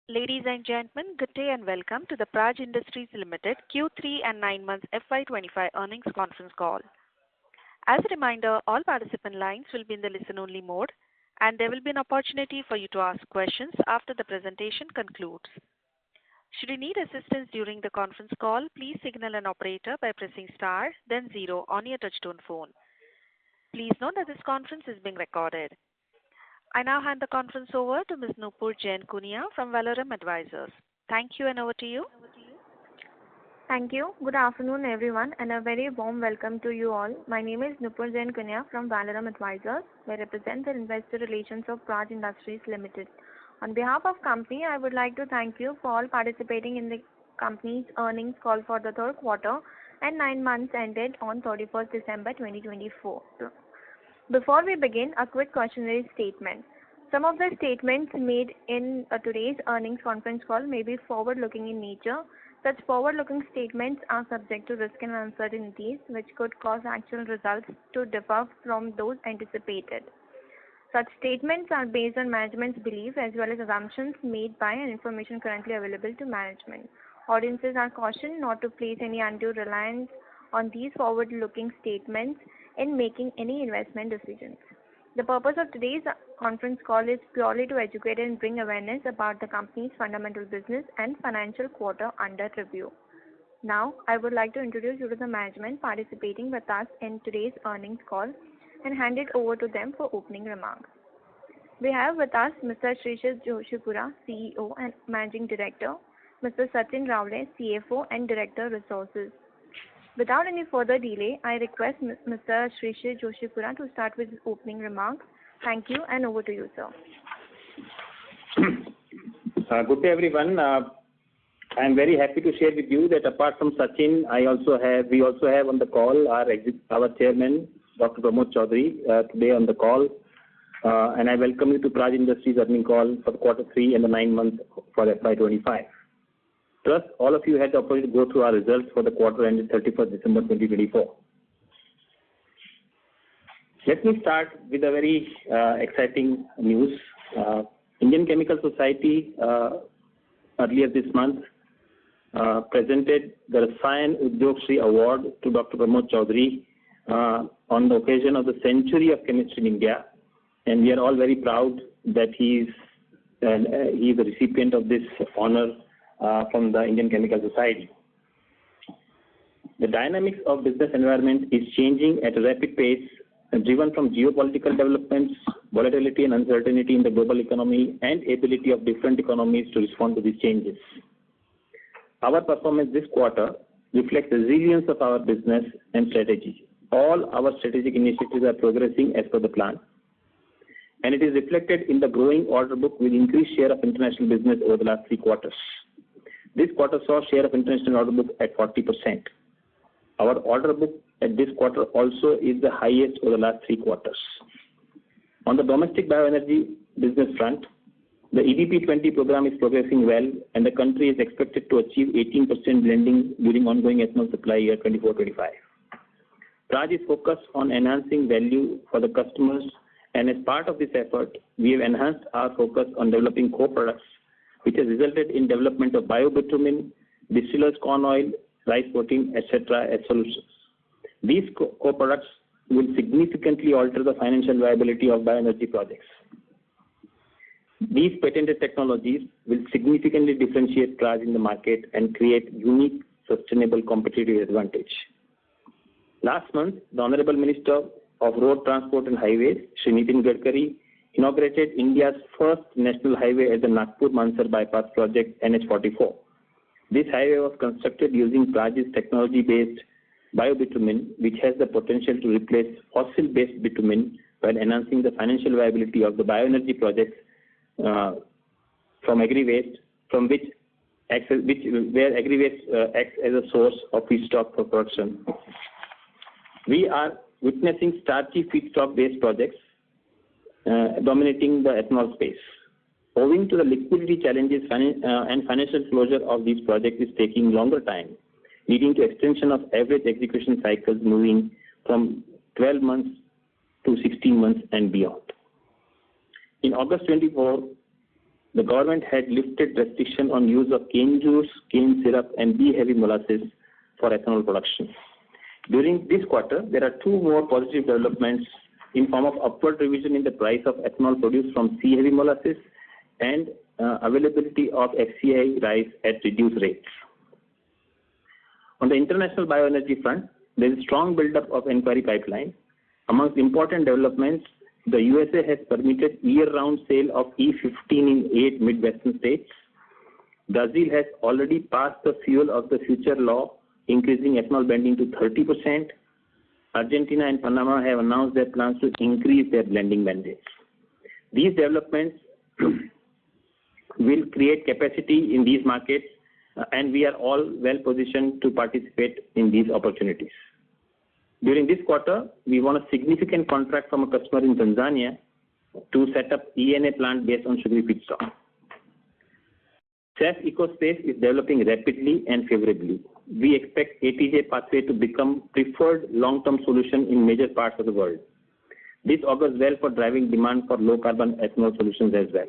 Ladies and gentlemen, good day and welcome to the Praj Industries Limited Q3 and 9 months FY2025 earnings conference call. As a reminder, all participant lines will be in the listen-only mode, and there will be an opportunity for you to ask questions after the presentation concludes. Should you need assistance during the conference call, please signal an operator by pressing star, then 0 on your touchtone phone. Please note that this conference is being recorded. I now hand the conference over to Ms. Nupur Jain Kunia from Valorem Advisors. Thank you, and over to you. Thank you. Good afternoon, everyone, and a very warm welcome to you all. My name is Nupur Jain Kunia from Valorem Advisors. I represent the investor relations of Praj Industries Limited. On behalf of company, I would like to thank you for all participating in the company's earnings call for the third quarter and 9 months ended on 31st December 2024. Before we begin, a quick cautionary statement. Some of the statements made in today's earnings conference call may be forward-looking in nature. Such forward-looking statements are subject to risk and uncertainties, which could cause actual results to differ from those anticipated. Such statements are based on management's belief as well as assumptions made by and information currently available to management. Audiences are cautioned not to place any undue reliance on these forward-looking statements in making any investment decisions. The purpose of today's conference call is purely to educate and bring awareness about the company's fundamental business and financial quarter under review. Now, I would like to introduce you to the management participating with us in today's earnings call and hand it over to them for opening remarks. We have with us Mr. Shrishir Joshipura, CEO and Managing Director, Mr. Sachin Raole, CFO and Director Resources. Without any further delay, I request Mr. Shrishir Joshipura to start with his opening remarks. Thank you, and over to you, sir. Good day, everyone. I am very happy to share with you that apart from Sachin, we also have on the call our chairman, Dr. Pramod Chaudhary, today on the call. And I welcome you to Praj Industries earnings call for quarter 3 and the 9 months for FY25. Trust all of you had the opportunity to go through our results for the quarter ended 31st December 2024. Let me start with a very exciting news. Indian Chemical Society earlier this month presented the Rasayan Udyog Shri Award to Dr. Pramod Chaudhary on the occasion of the century of chemistry in India, and we are all very proud that he is the recipient of this honor from the Indian Chemical Society. The dynamics of business environment is changing at a rapid pace, driven from geopolitical developments, volatility and uncertainty in the global economy, and ability of different economies to respond to these changes. Our performance this quarter reflects the resilience of our business and strategy. All our strategic initiatives are progressing as per the plan, and it is reflected in the growing order book with increased share of international business over the last 3 quarters. This quarter saw share of international order book at 40%. Our order book at this quarter also is the highest over the last 3 quarters. On the domestic bioenergy business front, the EBP20 program is progressing well, and the country is expected to achieve 18% blending during ongoing ethanol supply year 24-25. Praj is focused on enhancing value for the customers, and as part of this effort, we have enhanced our focus on developing co-products, which has resulted in development of biobitumen, distillers corn oil, rice protein, etc. as solutions. These co-products will significantly alter the financial viability of bioenergy projects. These patented technologies will significantly differentiate Praj in the market and create unique, sustainable competitive advantage. Last month, the Honorable Minister of Road Transport and Highways, Shri Nitin Gadkari, inaugurated India's first national highway at the Nagpur-Mansar Bypass Project NH44. This highway was constructed using Praj's technology-based biobitumen, which has the potential to replace fossil-based bitumen while enhancing the financial viability of the bioenergy projects from agri-waste, where agri-waste acts as a source of feedstock for production. We are witnessing starchy feedstock-based projects dominating the ethanol space. Owing to the liquidity challenges and financial closure of these projects is taking longer time, leading to extension of average execution cycles moving from 12 months to 16 months and beyond. In August 24, the government had lifted restriction on use of cane juice, cane syrup, and B-heavy molasses for ethanol production. During this quarter, there are two more positive developments in form of upward revision in the price of ethanol produced from C-heavy molasses and availability of FCI rice at reduced rates. On the international bioenergy front, there is strong buildup of inquiry pipeline. Amongst important developments, the USA has permitted year-round sale of E15 in 8 Midwestern states. Brazil has already passed the fuel of the future law, increasing ethanol blending to 30%. Argentina and Panama have announced their plans to increase their blending mandates. These developments will create capacity in these markets, and we are all well positioned to participate in these opportunities. During this quarter, we won a significant contract from a customer in Tanzania to set up ENA plant based on sugary feedstock. SAF ecospace is developing rapidly and favorably. We expect ATJ pathway to become preferred long-term solution in major parts of the world. This augurs well for driving demand for low-carbon ethanol solutions as well.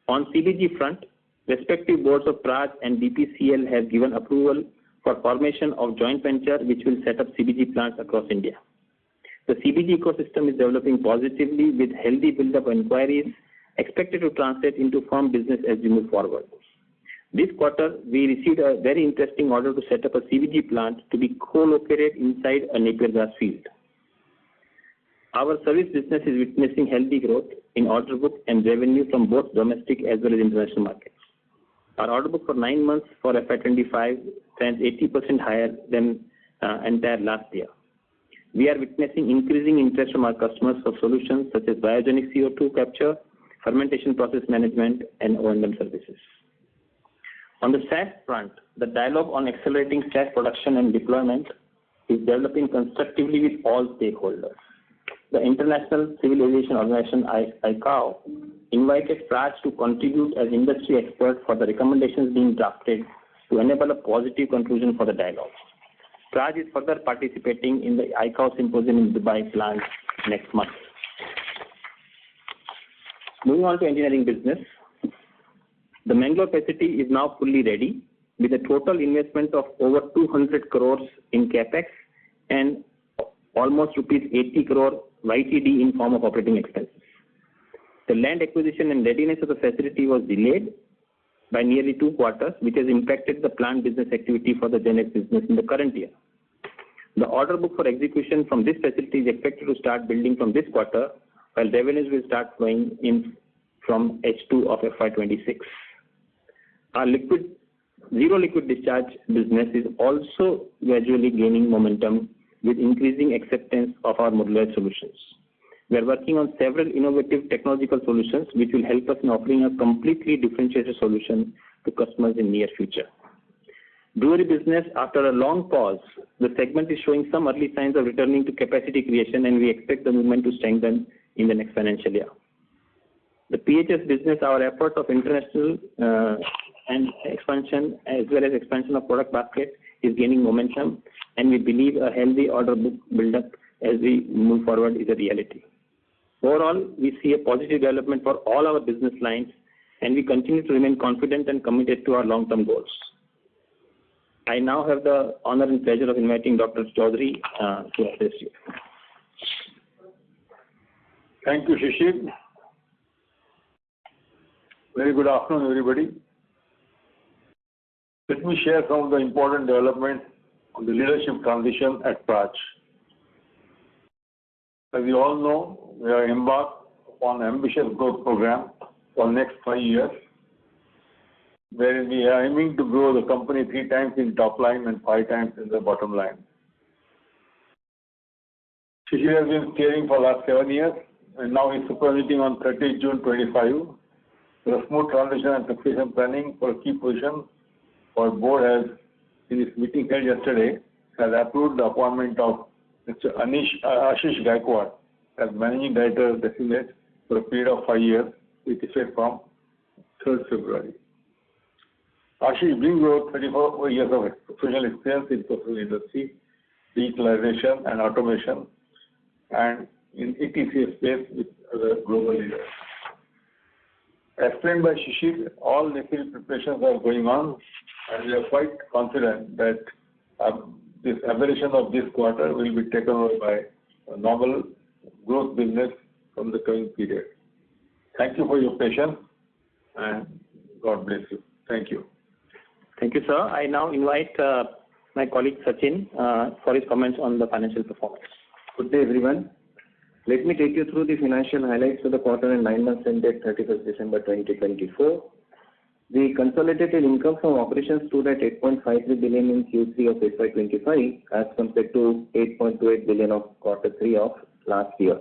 On CBG front, respective boards of Praj and BPCL have given approval for formation of joint venture which will set up CBG plants across India. The CBG ecosystem is developing positively with healthy build-up inquiries expected to translate into firm business as we move forward. This quarter, we received a very interesting order to set up a CBG plant to be co-located inside a Napier grass field. Our service business is witnessing healthy growth in order book and revenue from both domestic as well as international markets. Our order book for 9 months for FY25 stands 80% higher than entire last year. We are witnessing increasing interest from our customers for solutions such as biogenic CO2 capture, fermentation process management, and O&M services. On the SAF front, the dialogue on accelerating SAF production and deployment is developing constructively with all stakeholders. The International Civil Aviation Organization, ICAO, invited Praj to contribute as industry expert for the recommendations being drafted to enable a positive conclusion for the dialogue. Praj is further participating in the ICAO symposium in Dubai planned next month. Moving on to engineering business, the Mangalore facility is now fully ready with a total investment of over 200 crores in capex and almost rupees 80 crore YTD in form of operating expenses. The land acquisition and readiness of the facility was delayed by nearly 2 quarters, which has impacted the plant business activity for the GenX business in the current year. The order book for execution from this facility is expected to start building from this quarter, while revenues will start flowing in from H2 of FY26. Our zero liquid discharge business is also gradually gaining momentum with increasing acceptance of our modular solutions. We are working on several innovative technological solutions which will help us in offering a completely differentiated solution to customers in near future. Brewery business, after a long pause, the segment is showing some early signs of returning to capacity creation, and we expect the movement to strengthen in the next financial year. The PHS business, our efforts of international and expansion as well as expansion of product basket is gaining momentum, and we believe a healthy order book build-up as we move forward is a reality. Overall, we see a positive development for all our business lines, and we continue to remain confident and committed to our long-term goals. I now have the honor and pleasure of inviting Dr. Chaudhary to address you. Thank you, Shishir. Very good afternoon, everybody. Let me share some of the important developments on the leadership transition at Praj. As you all know, we are embarked upon an ambitious growth program for the next 5 years, wherein we are aiming to grow the company 3 times in top line and 5 times in the bottom line. Shishir has been steering for the last 7 years, and now he's supervising on 30 June 25. The smooth transition and succession planning for key positions. Our board has, in its meeting held yesterday, has approved the appointment of Mr. Ashish Gaikwad as Managing Director designate for a period of 5 years, with effect from 3rd February. Ashish brings over 34 years of professional experience in process industry, digitalization and automation, and in ETC space with other global leaders. explained by Shishir, all necessary preparations are going on, and we are quite confident that this aberration of this quarter will be taken over by a normal growth business from the coming period. Thank you for your patience, and God bless you. Thank you. Thank you, sir. I now invite my colleague Sachin for his comments on the financial performance. Good day, everyone. Let me take you through the financial highlights for the quarter and 9 months ended 31st December 2024. The consolidated income from operations stood at 8.53 billion in Q3 of FY25 as compared to 8.28 billion of Q3 of last year.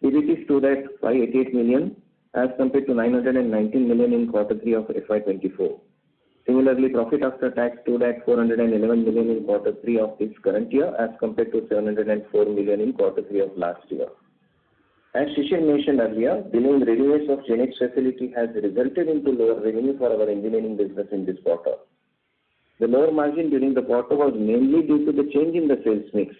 PBT stood at 588 million as compared to 919 million in Q3 of FY24. Similarly, profit after tax stood at 411 million in Q3 of this current year as compared to 704 million in Q3 of last year. As Shishir mentioned earlier, delaying readiness of GenX facility has resulted into lower revenue for our engineering business in this quarter. The lower margin during the quarter was mainly due to the change in the sales mix.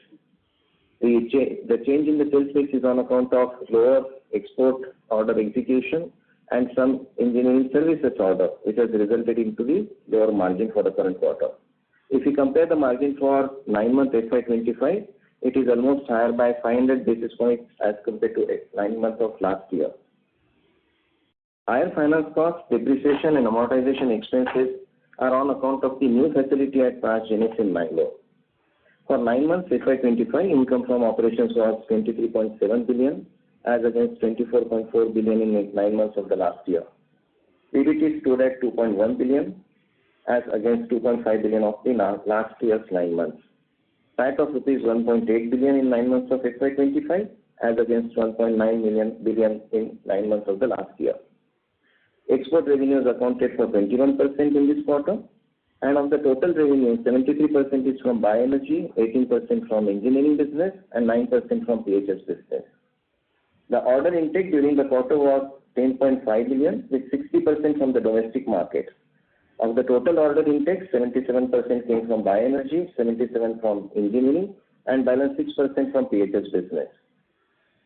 The change in the sales mix is on account of lower export order execution and some engineering services order, which has resulted into the lower margin for the current quarter. If we compare the margin for 9 months FY25, it is almost higher by 500 basis points as compared to 9 months of last year. Higher finance costs, depreciation and amortization expenses are on account of the new facility at Praj GenX in Bangalore. For 9 months FY25, income from operations was 23.7 billion as against 24.4 billion in 9 months of the last year. PBT stood at 2.1 billion as against 2.5 billion of the last year's 9 months. PAT of rupees 1.8 billion in 9 months of FY25 as against 1.9 billion in 9 months of the last year. Export revenues accounted for 21% in this quarter, and of the total revenue, 73% is from bioenergy, 18% from engineering business, and 9% from PHS business. The order intake during the quarter was 10.5 billion, with 60% from the domestic market. Of the total order intake, 77% came from bioenergy, 77% from engineering, and balance 6% from PHS business.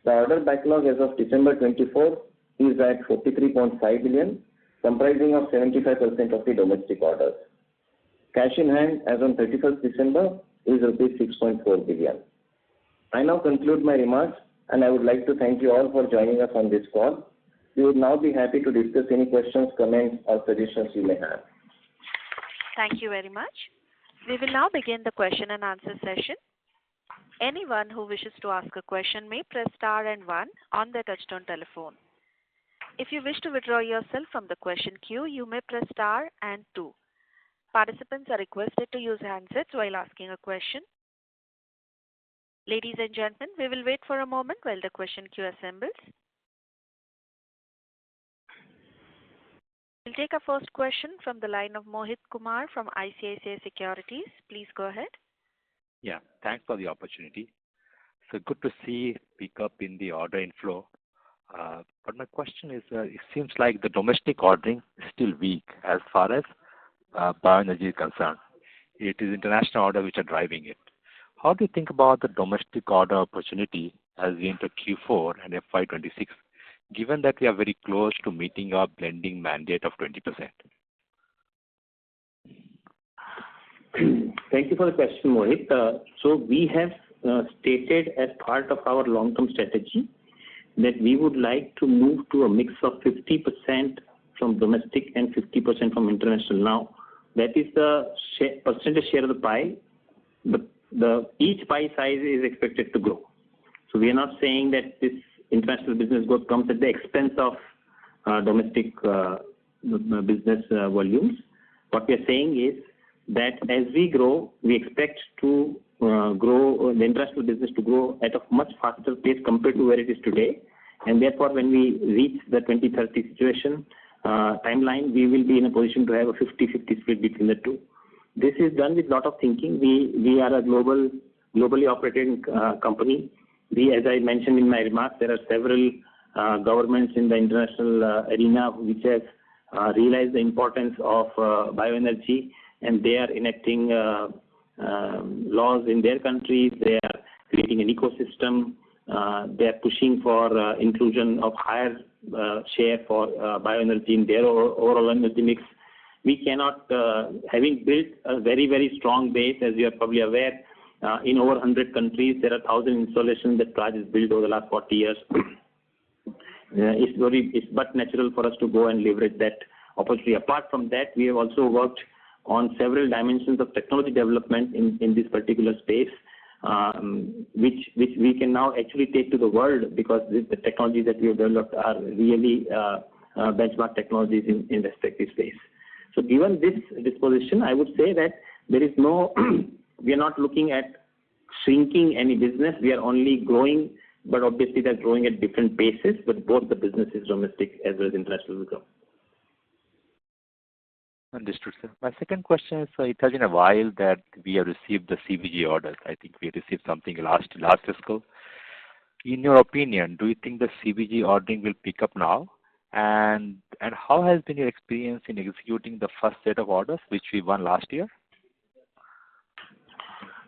The order backlog as of December 24 is at 43.5 billion, comprising of 75% of the domestic orders. Cash in hand as on 31st December is rupees 6.4 billion. I now conclude my remarks, and I would like to thank you all for joining us on this call. We would now be happy to discuss any questions, comments, or suggestions you may have. Thank you very much. We will now begin the question and answer session. Anyone who wishes to ask a question may press star and 1 on their touchtone telephone. If you wish to withdraw yourself from the question queue, you may press star and 2. Participants are requested to use handsets while asking a question. Ladies and gentlemen, we will wait for a moment while the question queue assembles. We'll take our first question from the line of Mohit Kumar from ICICI Securities. Please go ahead. Yeah, thanks for the opportunity. So good to see pick up in the order inflow. But my question is, it seems like the domestic ordering is still weak as far as bioenergy is concerned. It is international order which are driving it. How do you think about the domestic order opportunity as we enter Q4 and FY26, given that we are very close to meeting our blending mandate of 20%? Thank you for the question, Mohit. So we have stated as part of our long-term strategy that we would like to move to a mix of 50% from domestic and 50% from international. Now, that is the percentage share of the pie. Each pie size is expected to grow. So we are not saying that this international business growth comes at the expense of domestic business volumes. What we are saying is that as we grow, we expect to grow the international business to grow at a much faster pace compared to where it is today. And therefore, when we reach the 2030 situation timeline, we will be in a position to have a 50-50 split between the two. This is done with a lot of thinking. We are a globally operating company. As I mentioned in my remarks, there are several governments in the international arena which have realized the importance of bioenergy, and they are enacting laws in their countries. They are creating an ecosystem. They are pushing for inclusion of higher share for bioenergy in their overall energy mix. We cannot, having built a very, very strong base, as you are probably aware, in over 100 countries, there are 1,000 installations that Praj has built over the last 40 years. It's but natural for us to go and leverage that opportunity. Apart from that, we have also worked on several dimensions of technology development in this particular space, which we can now actually take to the world, because the technologies that we have developed are really benchmark technologies in respective space. So given this disposition, I would say that there is no, we are not looking at shrinking any business. We are only growing, but obviously they're growing at different paces, but both the businesses, domestic as well as international, will grow. Understood, sir. My second question is, it has been a while that we have received the CBG orders. I think we received something last fiscal. In your opinion, do you think the CBG ordering will pick up now? And how has been your experience in executing the first set of orders, which we won last year?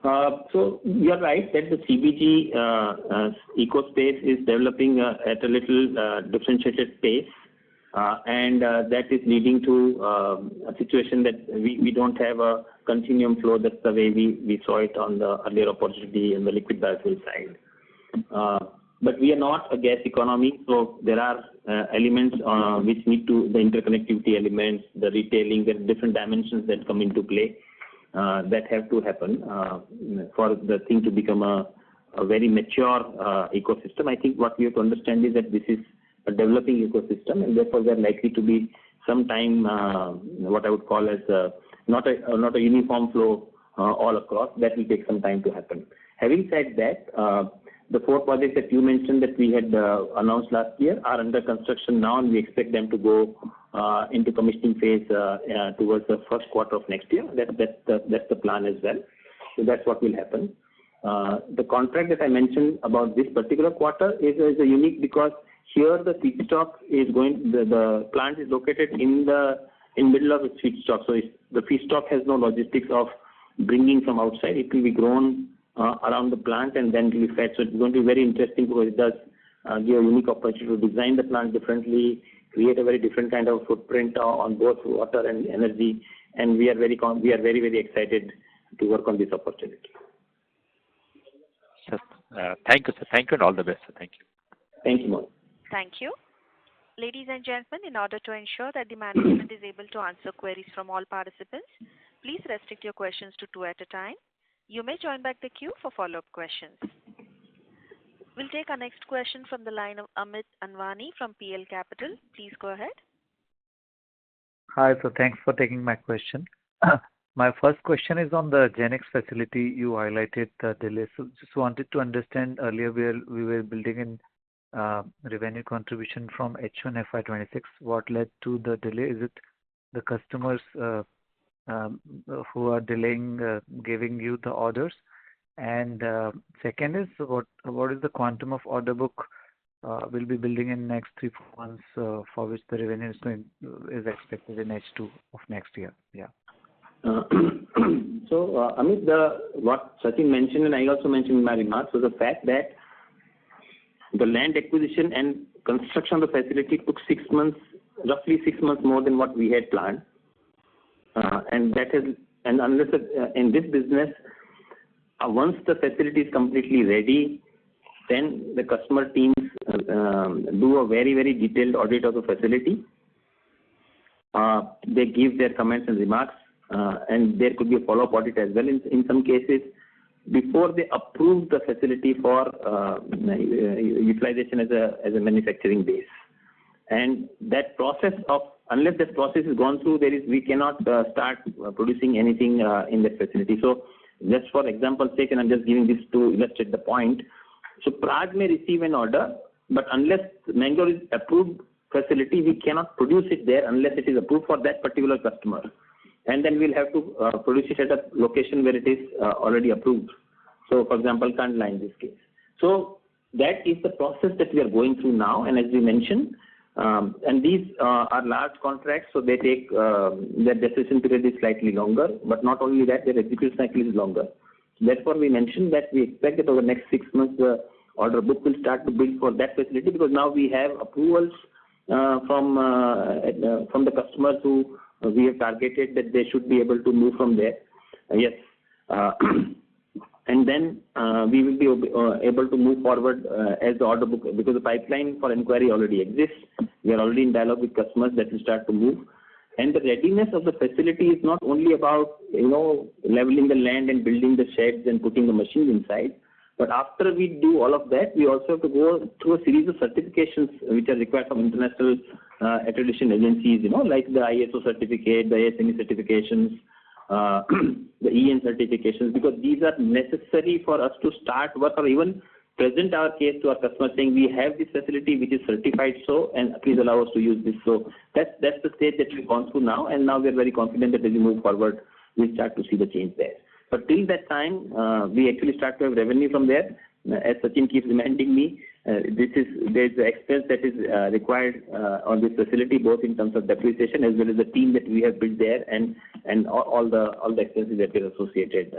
So you're right that the CBG eco-space is developing at a little differentiated pace. And that is leading to a situation that we don't have a continuum flow. That's the way we saw it on the earlier opportunity in the liquid biofuel side. But we are not a gas economy, so there are elements which need to, the interconnectivity elements, the retailing, there are different dimensions that come into play that have to happen for the thing to become a very mature ecosystem. I think what we have to understand is that this is a developing ecosystem, and therefore there are likely to be some time, what I would call as not a uniform flow all across. That will take some time to happen. Having said that, the 4 projects that you mentioned that we had announced last year are under construction now, and we expect them to go into commissioning phase towards the first quarter of next year. That's the plan as well. So that's what will happen. The contract that I mentioned about this particular quarter is a unique, because here the feedstock is going, the plant is located in middle of its feedstock. So the feedstock has no logistics of bringing from outside. It will be grown around the plant and then it will be fed. So it's going to be very interesting, because it does give a unique opportunity to design the plant differently, create a very different kind of footprint on both water and energy. And we are very, very excited to work on this opportunity. Sir, thank you, sir. Thank you, and all the best, sir. Thank you. Thank you, Mohan. Thank you. Ladies and gentlemen, in order to ensure that the management is able to answer queries from all participants, please restrict your questions to 2 at a time. You may join back the queue for follow-up questions. We'll take our next question from the line of Amit Anwani from PL Capital. Please go ahead. Hi, so thanks for taking my question. My first question is on the GenX facility. You highlighted the delay. So just wanted to understand, earlier we were building in revenue contribution from H1 FY26. What led to the delay? Is it the customers who are delaying giving you the orders? And second is, what is the quantum of order book will be building in next 3-4 months for which the revenue is expected in H2 of next year? Yeah. So, Amit, what Sachin mentioned, and I also mentioned in my remarks, was the fact that the land acquisition and construction of the facility took 6 months, roughly 6 months more than what we had planned. And unless in this business, once the facility is completely ready, then the customer teams do a very, very detailed audit of the facility. They give their comments and remarks, and there could be a follow-up audit as well in some cases before they approve the facility for utilization as a manufacturing base. And that process unless that process is gone through, we cannot start producing anything in that facility. So just for example's sake, and I'm just giving this to illustrate the point. So Praj may receive an order, but unless Mangalore is approved facility, we cannot produce it there unless it is approved for that particular customer. And then we'll have to produce it at a location where it is already approved. So, for example, Kandla in this case. So that is the process that we are going through now. And as we mentioned, and these are large contracts, so they take their decision period is slightly longer. But not only that, their execution cycle is longer. Therefore, we mentioned that we expect that over the next 6 months, the order book will start to build for that facility, because now we have approvals from the customers who we have targeted that they should be able to move from there. Yes. And then we will be able to move forward as the order book, because the pipeline for inquiry already exists. We are already in dialogue with customers that will start to move. And the readiness of the facility is not only about, leveling the land and building the sheds and putting the machines inside. But after we do all of that, we also have to go through a series of certifications which are required from international accreditation agencies, like the ISO certificate, the ASME certifications, the EN certifications, because these are necessary for us to start work or even present our case to our customers saying we have this facility which is certified so, and please allow us to use this. So that's the stage that we've gone through now, and now we're very confident that as we move forward, we'll start to see the change there. But till that time, we actually start to have revenue from there. As Sachin keeps reminding me, there's the expense that is required on this facility, both in terms of depreciation as well as the team that we have built there, and all the expenses that are associated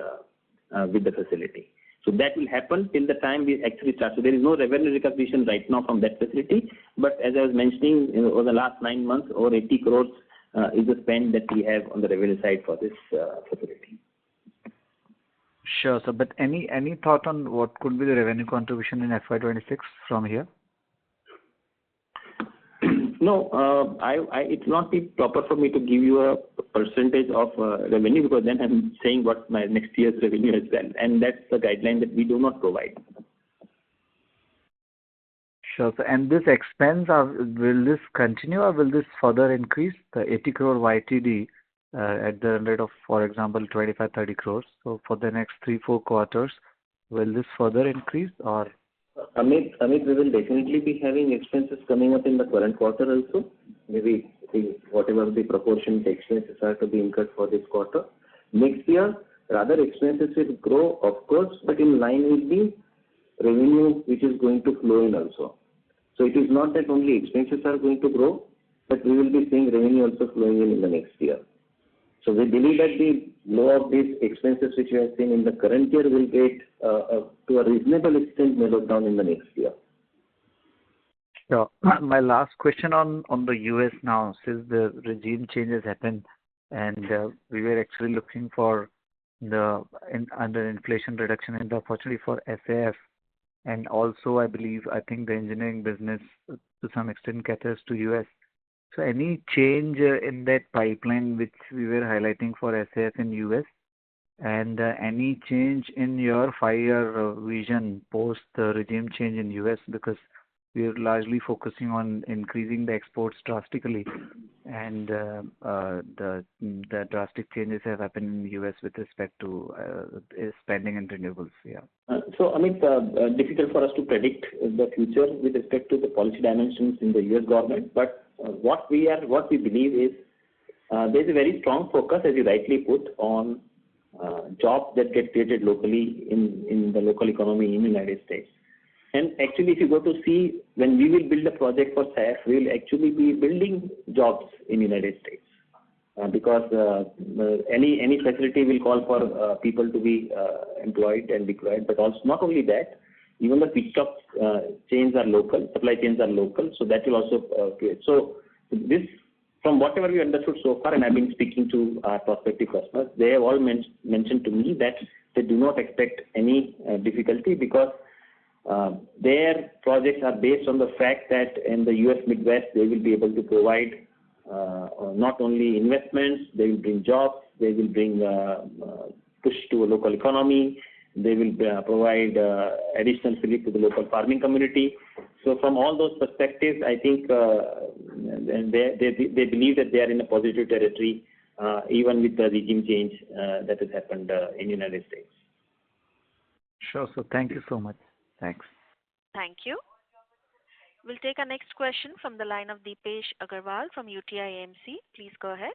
with the facility. So that will happen till the time we actually start. So there is no revenue recognition right now from that facility. But as I was mentioning, over the last 9 months, over 80 crores is the spend that we have on the revenue side for this facility. Sure, sir. But any thought on what could be the revenue contribution in FY26 from here? No, it's not be proper for me to give you a percentage of revenue, because then I'm saying what my next year's revenue is well, and that's the guideline that we do not provide. Sure, sir. And this expense, will this continue or will this further increase? The 80 crore YTD at the rate of, for example, 25-30 crores. So for the next 3-4 quarters, will this further increase or? Amit, we will definitely be having expenses coming up in the current quarter also. Maybe whatever the proportion expenses are to be incurred for this quarter. Next year, rather expenses will grow, of course, but in line with the revenue which is going to flow in also. So it is not that only expenses are going to grow, but we will be seeing revenue also flowing in the next year. So we believe that the low of these expenses which we have seen in the current year will get to a reasonable extent mellowed down in the next year. Sure. My last question on the US now, since the regime changes happened, and we were actually looking for under Inflation Reduction and the opportunity for SAF, and also I think the engineering business to some extent caters to US. So any change in that pipeline which we were highlighting for SAF in US, and any change in your 5-year vision post the regime change in US, because we are largely focusing on increasing the exports drastically, and the drastic changes have happened in the US with respect to spending and renewables. Yeah. So, Amit, difficult for us to predict the future with respect to the policy dimensions in the US government, but what we believe is there is a very strong focus, as you rightly put, on jobs that get created locally in the local economy in the United States. And actually, if you go to see, when we will build a project for SAF, we will actually be building jobs in the United States. Because any facility will call for people to be employed and deployed, but also not only that, even the feedstock chains are local, supply chains are local, so that will also create. So this, from whatever we understood so far, and I've been speaking to our prospective customers, they have all mentioned to me that they do not expect any difficulty, because their projects are based on the fact that in the US Midwest, they will be able to provide not only investments, they will bring jobs, they will bring push to a local economy, they will provide additional relief to the local farming community. So from all those perspectives, I think they believe that they are in a positive territory, even with the regime change that has happened in the United States. Sure. So thank you so much. Thanks. Thank you. We'll take our next question from the line of Deepesh Agarwal from UTI AMC. Please go ahead.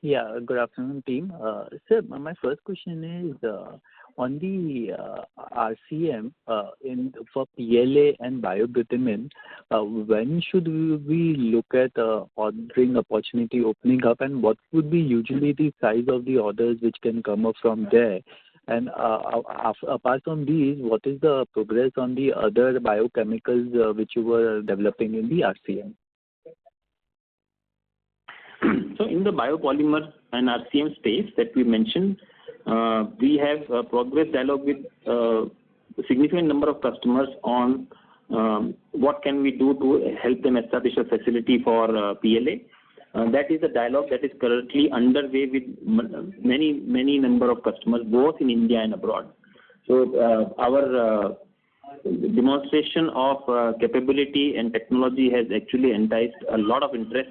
Yeah, good afternoon, team. Sir, my first question is on the RCM for PLA and biobitumen. When should we look at ordering opportunity opening up, and what would be usually the size of the orders which can come up from there? And apart from these, what is the progress on the other biochemicals which you were developing in the RCM? So in the biopolymer and RCM space that we mentioned, we have progress dialogue with a significant number of customers on what can we do to help them establish a facility for PLA. That is a dialogue that is currently underway with many number of customers, both in India and abroad. So our demonstration of capability and technology has actually enticed a lot of interest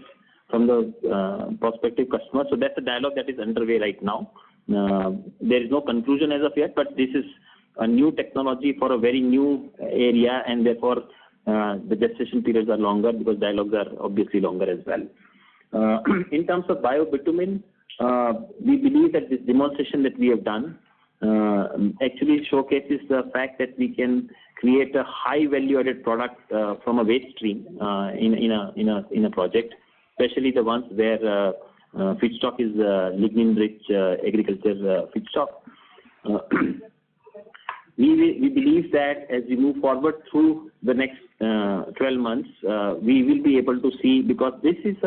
from the prospective customers. So that's a dialogue that is underway right now. There is no conclusion as of yet, but this is a new technology for a very new area, and therefore the gestation periods are longer because dialogues are obviously longer as well. In terms of biobitumen, we believe that this demonstration that we have done actually showcases the fact that we can create a high value-added product from a waste stream in a project, especially the ones where feedstock is lignin-rich agriculture feedstock. We believe that as we move forward through the next 12 months, we will be able to see, because this is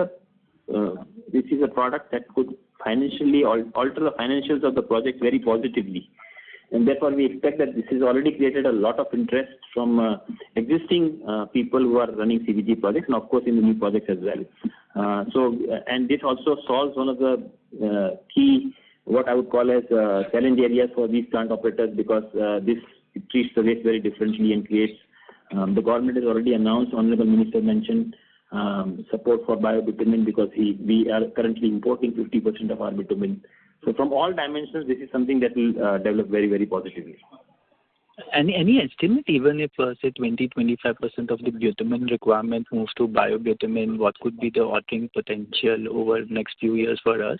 a product that could financially alter the financials of the project very positively. And therefore, we expect that this has already created a lot of interest from existing people who are running CBG projects, and of course in the new projects as well. And this also solves one of the key, what I would call as challenge areas for these plant operators, because this treats the waste very differently and creates. The government has already announced, Honorable Minister mentioned support for biobitumen, because we are currently importing 50% of our bitumen. So from all dimensions, this is something that will develop very, very positively. Any estimate, even if say 20-25% of the bitumen requirement moves to biobitumen, what could be the ordering potential over the next few years for us?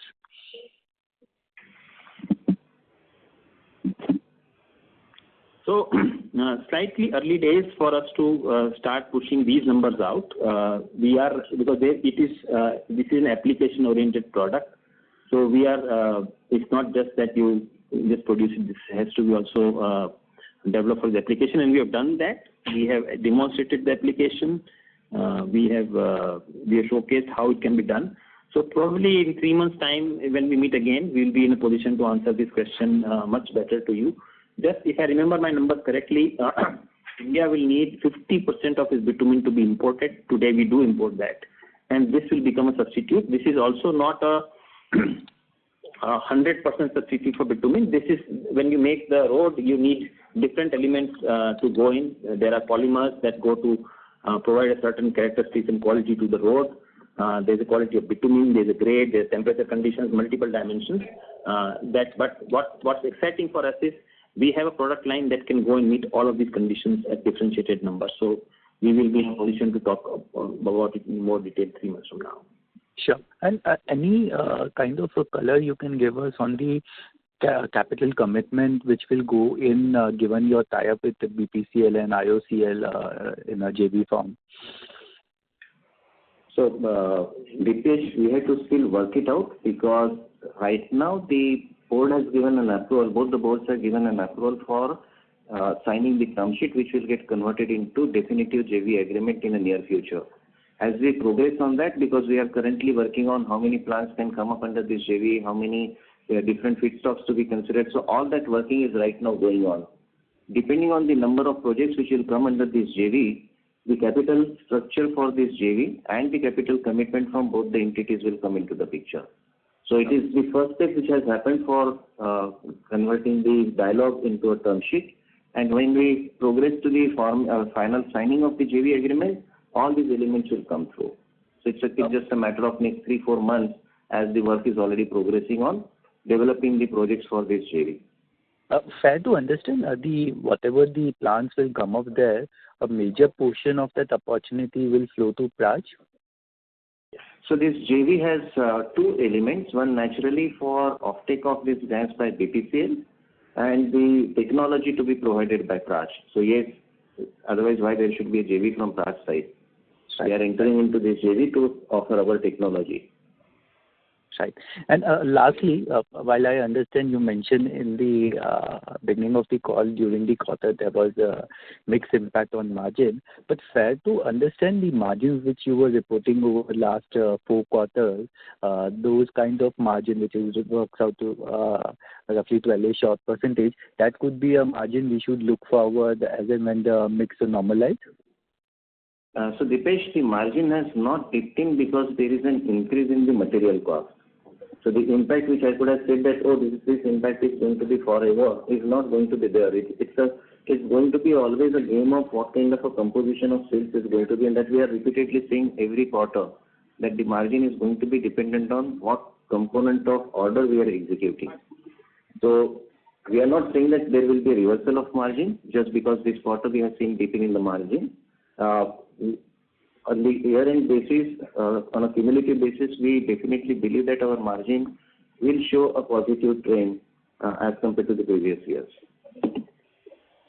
So slightly early days for us to start pushing these numbers out. Because this is an application-oriented product. So it's not just that you just produce it. This has to be also developed for the application, and we have done that. We have demonstrated the application. We have showcased how it can be done. So probably in 3 months' time, when we meet again, we'll be in a position to answer this question much better to you. Just if I remember my numbers correctly, India will need 50% of its bitumen to be imported. Today we do import that, and this will become a substitute. This is also not a 100% substitute for bitumen. This is when you make the road, you need different elements to go in. There are polymers that go to provide a certain characteristics and quality to the road. There's a quality of bitumen, there's a grade, there's temperature conditions, multiple dimensions. But what's exciting for us is we have a product line that can go and meet all of these conditions at differentiated numbers. So we will be in a position to talk about it in more detail 3 months from now. Sure. And any kind of a color you can give us on the capital commitment which will go in given your tie-up with the BPCL and IOCL in a JV form? So, Dipesh, we have to still work it out, because right now the board has given an approval, both the boards have given an approval for signing the term sheet, which will get converted into definitive JV agreement in the near future. As we progress on that, because we are currently working on how many plants can come up under this JV, how many different feedstocks to be considered. So all that working is right now going on. Depending on the number of projects which will come under this JV, the capital structure for this JV and the capital commitment from both the entities will come into the picture. So it is the first step which has happened for converting the dialogue into a term sheet. And when we progress to the final signing of the JV agreement, all these elements will come through. So it's just a matter of next 3-4 months, as the work is already progressing on developing the projects for this JV. Fair to understand, whatever the plants will come up there, a major portion of that opportunity will flow to Praj? So this JV has 2 elements. One naturally for offtake of this gas by BPCL, and the technology to be provided by Praj. So yes, otherwise why there should be a JV from Praj side? We are entering into this JV to offer our technology. Right. And lastly, while I understand you mentioned in the beginning of the call during the quarter there was a mixed impact on margin, but fair to understand the margins which you were reporting over the last 4 quarters, those kind of margin which is works out to roughly 12-ish odd percentage, that could be a margin we should look forward as and when the mix normalize? So Dipesh, the margin has not dipped in because there is an increase in the material cost. So the impact which I could have said that, oh, this impact is going to be forever, is not going to be there. It's going to be always a game of what kind of a composition of sales is going to be, and that we are repeatedly saying every quarter that the margin is going to be dependent on what component of order we are executing. So we are not saying that there will be a reversal of margin just because this quarter we have seen dipping in the margin. On the year-end basis, on a cumulative basis, we definitely believe that our margin will show a positive trend as compared to the previous years.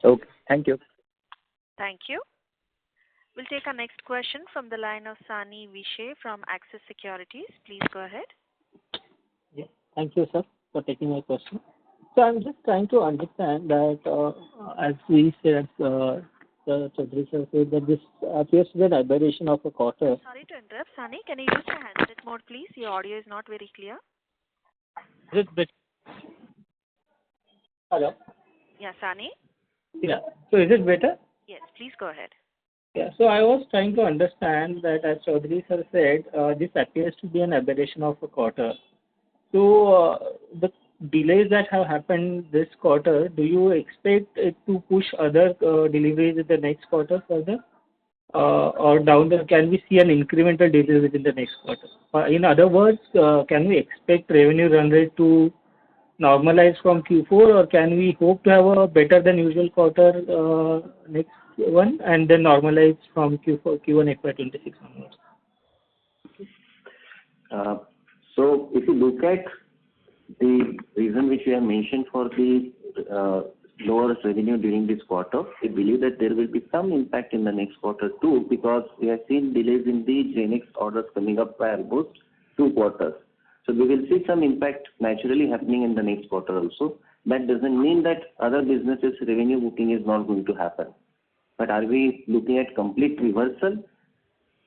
Okay, thank you. Thank you. We'll take our next question from the line of Sani Vishe from Axis Securities. Please go ahead. Yeah, thank you, sir, for taking my question. So I'm just trying to understand that as we said, Chaudhary sir said that this appears to be an aberration of a quarter. Sorry to interrupt, Sani. Can you use your handset mode, please? Your audio is not very clear. Is it better? Hello? Yeah, Sani? Yeah. So is it better? Yes, please go ahead. Yeah. So I was trying to understand that as Chaudhary sir said, this appears to be an aberration of a quarter. So the delays that have happened this quarter, do you expect it to push other deliveries in the next quarter further? Or can we see an incremental delay within the next quarter? In other words, can we expect revenue run rate to normalize from Q4, or can we hope to have a better than usual quarter next one and then normalize from Q1 FY26 onwards? So if you look at the reason which we have mentioned for the lower revenue during this quarter, we believe that there will be some impact in the next quarter too, because we have seen delays in the GenX orders coming up by almost 2 quarters. So we will see some impact naturally happening in the next quarter also. That doesn't mean that other businesses' revenue booking is not going to happen. But are we looking at complete reversal?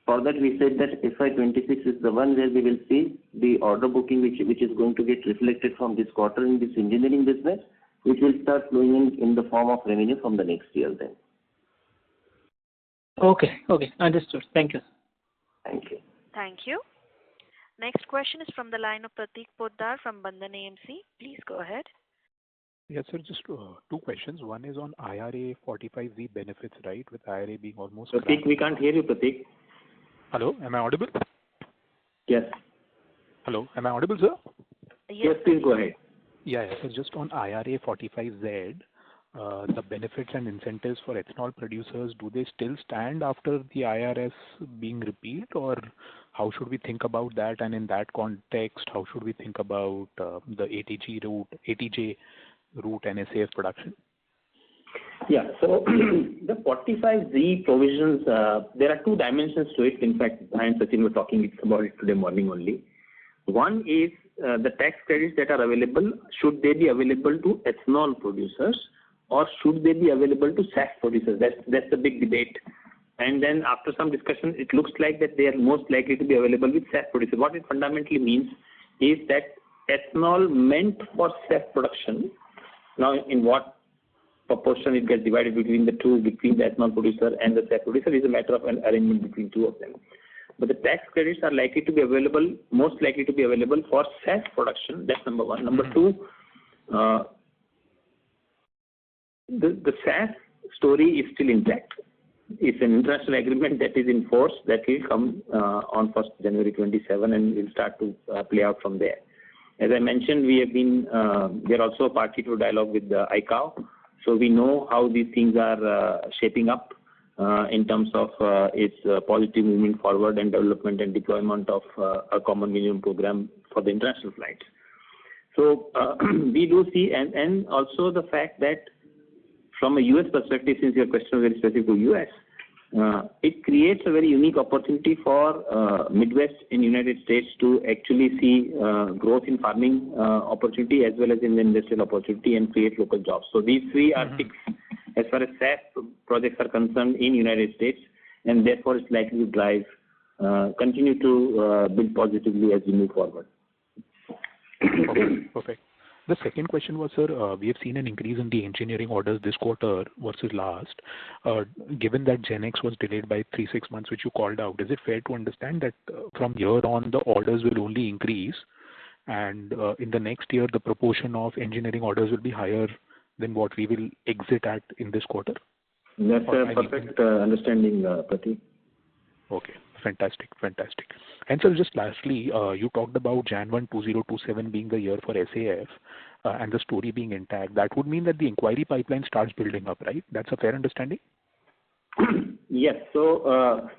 For that, we said that FY26 is the one where we will see the order booking which is going to get reflected from this quarter in this engineering business, which will start flowing in the form of revenue from the next year then. Okay, understood. Thank you. Thank you. Thank you. Next question is from the line of Prateek Poddar from Bandhan AMC. Please go ahead. Yes, sir, just 2 questions. One is on IRA 45Z benefits, right, with IRA being almost... Prateek, we can't hear you, Prateek. Hello, am I audible? Yes. Hello, am I audible, sir? Yes, please go ahead. Yeah, so just on IRA 45Z, the benefits and incentives for ethanol producers, do they still stand after the IRS being repealed, or how should we think about that? And in that context, how should we think about the ATJ route and SAF production? Yeah, so the 45Z provisions, there are 2 dimensions to it. In fact, I and Sachin were talking about it today morning only. One is the tax credits that are available, should they be available to ethanol producers or should they be available to SAF producers? That's the big debate. And then after some discussion, it looks like that they are most likely to be available with SAF producers. What it fundamentally means is that ethanol meant for SAF production, now in what proportion it gets divided between the ethanol producer and the SAF producer is a matter of an arrangement between 2 of them. But the tax credits are likely to be available, most likely to be available for SAF production. That's number 1. Number 2, the SAF story is still intact. It's an international agreement that is in force that will come on 1st January 27 and will start to play out from there. As I mentioned, we are also a party to dialogue with the ICAO. So we know how these things are shaping up in terms of its positive movement forward and development and deployment of a common minimum program for the international flights. So we do see, and also the fact that from a U.S. perspective, since your question was very specific to U.S., it creates a very unique opportunity for Midwest in United States to actually see growth in farming opportunity as well as in the industrial opportunity and create local jobs. So these three are ticks as far as SAF projects are concerned in United States, and therefore it's likely to drive, continue to build positively as we move forward. Okay, perfect. The second question was, sir, we have seen an increase in the engineering orders this quarter versus last. Given that GenX was delayed by 3-6 months, which you called out, is it fair to understand that from here on the orders will only increase, and in the next year the proportion of engineering orders will be higher than what we will exit at in this quarter? That's a perfect understanding, Pratik. Okay, fantastic. And so just lastly, you talked about Jan 1, 2027 being the year for SAF and the story being intact. That would mean that the inquiry pipeline starts building up, right? That's a fair understanding? Yes. So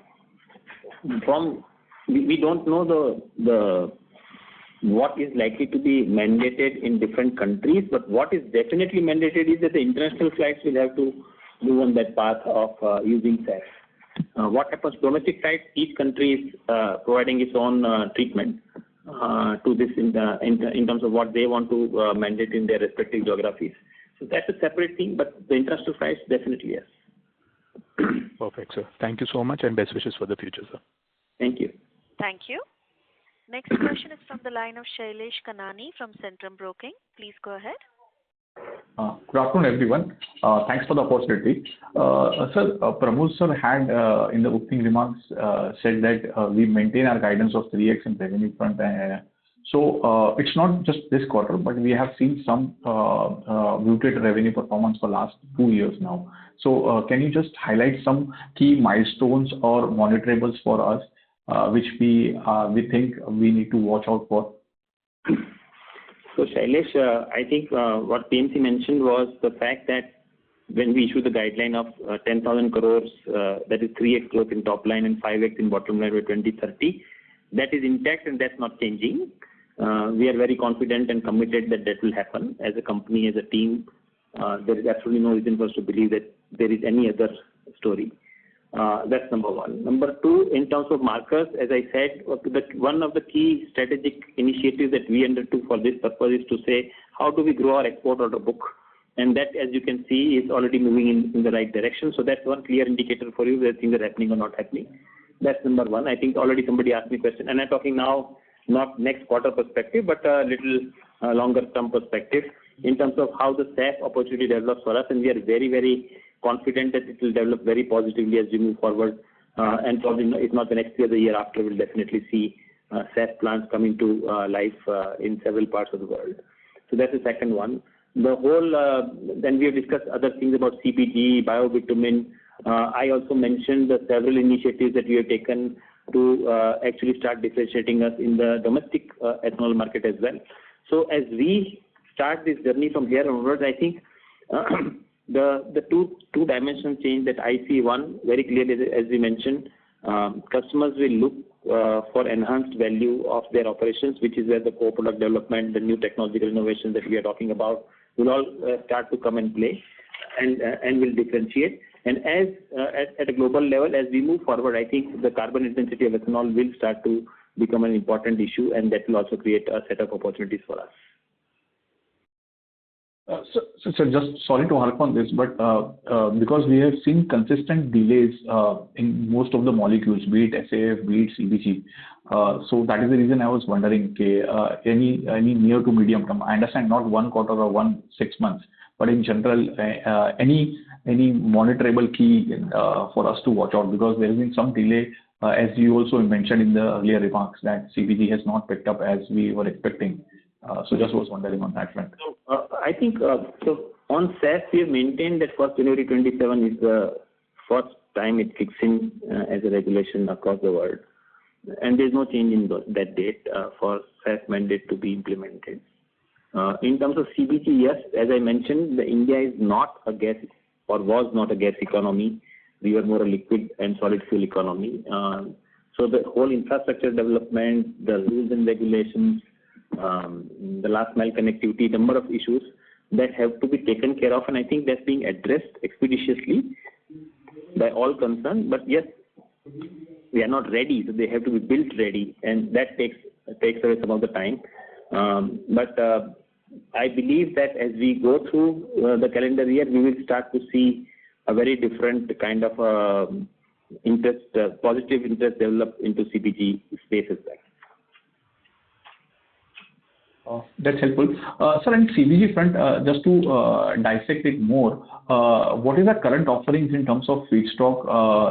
we don't know the what is likely to be mandated in different countries, but what is definitely mandated is that the international flights will have to move on that path of using SAF. What happens domestic side, each country is providing its own treatment to this in terms of what they want to mandate in their respective geographies. So that's a separate thing, but the international flights definitely yes. Perfect, sir. Thank you so much and best wishes for the future, sir. Thank you. Thank you. Next question is from the line of Shailesh Kanani from Centrum Broking. Please go ahead. Good afternoon, everyone. Thanks for the opportunity. Sir, Pramod sir had in the opening remarks said that we maintain our guidance of 3x in revenue front. So it's not just this quarter, but we have seen some muted revenue performance for last 2 years now. So can you just highlight some key milestones or monitorables for us, which we think we need to watch out for? So Shailesh, I think what PMC mentioned was the fact that when we issued the guideline of 10,000 crores, that is 3x growth in top line and 5x in bottom line by 2030, that is intact and that's not changing. We are very confident and committed that that will happen. As a company, as a team, there is absolutely no reason for us to believe that there is any other story. That's number one. Number two, in terms of markers, as I said, one of the key strategic initiatives that we undertook for this purpose is to say, how do we grow our export order book? And that, as you can see, is already moving in the right direction. So that's one clear indicator for you whether things are happening or not happening. That's number one. I think already somebody asked me a question, and I'm talking now not next quarter perspective, but a little longer term perspective in terms of how the SAF opportunity develops for us. And we are very, very confident that it will develop very positively as we move forward. And probably if not the next year, the year after, we'll definitely see SAF plants coming to life in several parts of the world. So that's the second one. The whole, then we have discussed other things about CBG, biobitumin. I also mentioned the several initiatives that we have taken to actually start differentiating us in the domestic ethanol market as well. So as we start this journey from here onwards, I think the two dimension change that I see, one very clearly, as we mentioned, customers will look for enhanced value of their operations, which is where the co-product development, the new technological innovations that we are talking about will all start to come and play and will differentiate. And as at a global level, as we move forward, I think the carbon intensity of ethanol will start to become an important issue, and that will also create a set of opportunities for us. So just sorry to harp on this, but because we have seen consistent delays in most of the molecules, be it SAF, be it CBG. So that is the reason I was wondering, any near to medium term, I understand not 1 quarter or 6 months, but in general, any monitorable key for us to watch out, because there has been some delay, as you also mentioned in the earlier remarks, that CBG has not picked up as we were expecting. So just was wondering on that front. So I think so on SAF, we have maintained that 1st January 27 is the first time it kicks in as a regulation across the world, and there is no change in that date for SAF mandate to be implemented. In terms of CBG, yes, as I mentioned, India is not a gas or was not a gas economy. We were more a liquid and solid fuel economy. So the whole infrastructure development, the rules and regulations, the last mile connectivity, number of issues that have to be taken care of, and I think that's being addressed expeditiously. by all concerned. But yes, we are not ready, so they have to be built ready, and that takes away some of the time. But I believe that as we go through the calendar year, we will start to see a very different kind of positive interest develop into CBG space as well. That's helpful. Sir, in CBG front, just to dissect it more, what is the current offerings in terms of feedstock,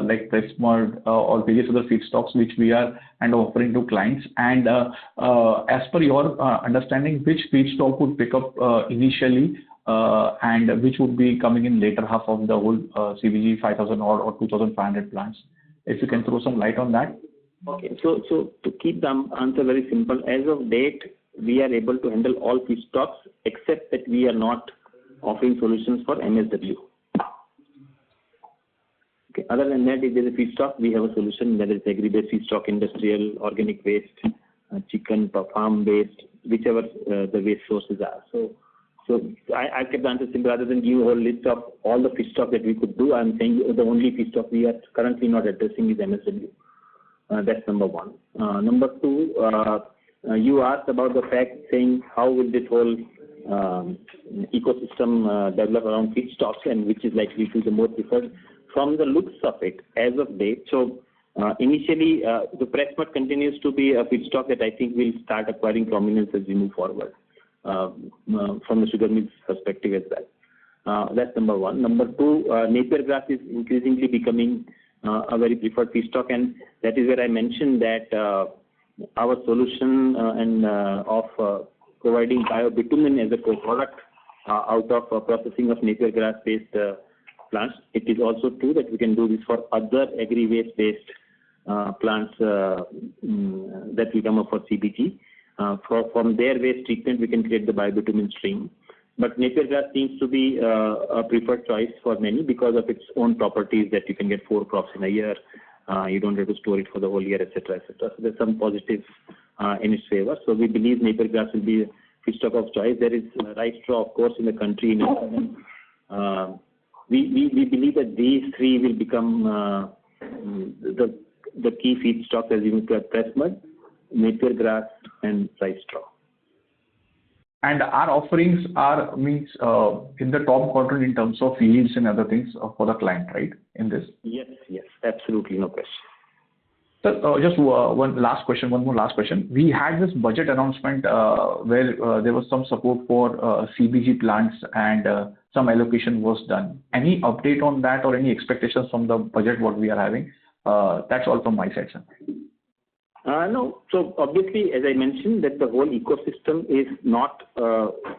like press mud or various other feedstocks which we are offering to clients? And as per your understanding, which feedstock would pick up initially and which would be coming in later half of the whole CBG 5,000 or 2,500 plants? If you can throw some light on that. Okay, so to keep the answer very simple, as of date, we are able to handle all feedstocks except that we are not offering solutions for MSW. Okay. Other than that, if there is a feedstock, we have a solution, whether it's agri-based feedstock, industrial, organic waste, chicken, farm waste, whichever the waste sources are. So I kept the answer simple. Rather than give you a whole list of all the feedstock that we could do, I'm saying the only feedstock we are currently not addressing is MSW. That's number one. Number two, you asked about the fact saying how will this whole ecosystem develop around feedstocks and which is likely to be the more preferred. From the looks of it, as of date, so initially the press mud continues to be a feedstock that I think will start acquiring prominence as we move forward from the sugar mills perspective as well. That's number one. Number two, napier grass is increasingly becoming a very preferred feedstock, and that is where I mentioned that our solution of providing biobitumen as a co-product out of processing of napier grass-based plants. It is also true that we can do this for other agri-waste-based plants that will come up for CBG. From their waste treatment, we can create the biobitumen stream. But napier grass seems to be a preferred choice for many because of its own properties, that you can get 4 crops in a year. You don't have to store it for the whole year, etc., etc. So there's some positives in its favor. So we believe napier grass will be a feedstock of choice. There is rice straw, of course, in the country. We believe that these three will become the key feedstocks as you move to press mud, napier grass, and rice straw. And our offerings are in the top quadrant in terms of yields and other things for the client, right? In this. Yes, absolutely, no question. So just one more last question. We had this budget announcement where there was some support for CBG plants and some allocation was done. Any update on that or any expectations from the budget what we are having? That's all from my side, sir. No. So obviously, as I mentioned, that the whole ecosystem is not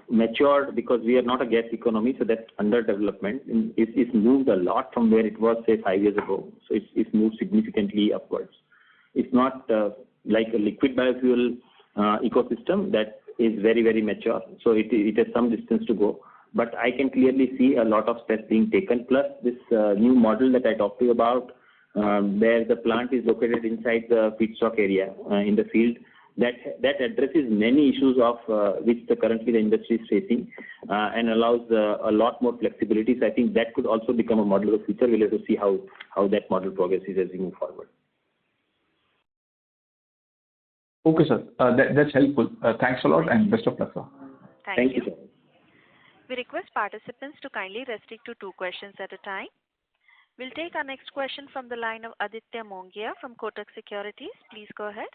matured because we are not a gas economy, so that's under development. It's moved a lot from where it was, say, 5 years ago. So it's moved significantly upwards. It's not like a liquid biofuel ecosystem that is very, very mature. So it has some distance to go. But I can clearly see a lot of steps being taken. Plus this new model that I talked to you about, where the plant is located inside the feedstock area in the field, that addresses many issues of which currently the industry is facing and allows a lot more flexibility. So I think that could also become a model of the future. We'll have to see how that model progresses as we move forward. Okay, sir. That's helpful. Thanks a lot and best of luck, sir. Thank you, sir. We request participants to kindly restrict to 2 questions at a time. We'll take our next question from the line of Aditya Mongia from Kotak Securities. Please go ahead.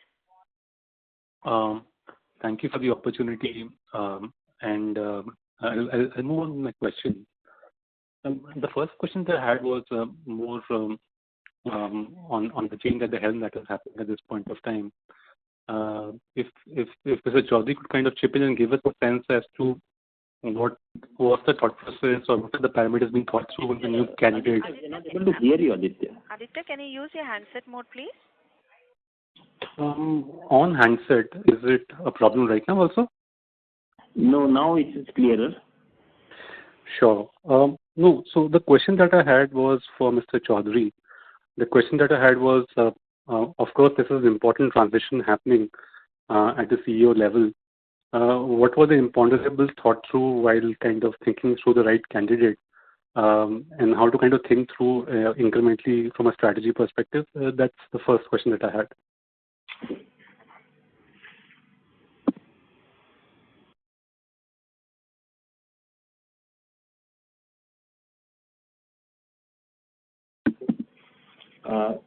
Thank you for the opportunity. I'll move on to my question. The first question that I had was more on the change at the helm that is happening at this point of time. If Mr. Chaudhary could kind of chip in and give us a sense as to what was the thought process or what are the parameters being thought through with the new candidate? I'm not able to hear you, Aditya. Aditya, can you use your handset mode, please? On handset, is it a problem right now also? No, now it's clearer. Sure. No, so the question that I had was for Mr. Chaudhary. The question that I had was, of course, this is an important transition happening at the CEO level. What were the imponderables thought through while kind of thinking through the right candidate? and how to kind of think through incrementally from a strategy perspective. That's the first question that I had.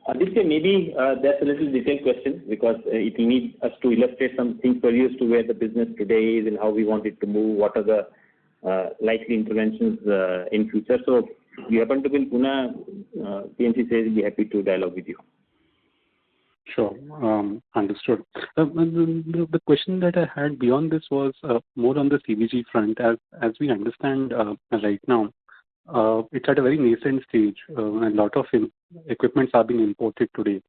Aditya, maybe that's a little detailed question because it will need us to illustrate some things for you as to where the business today is and how we want it to move, what are the likely interventions in future. So if you happen to be in Pune, PNC says we'll be happy to dialogue with you. Sure, understood. The question that I had beyond this was more on the CBG front. As we understand right now, it's at a very nascent stage. A lot of equipments are being imported today.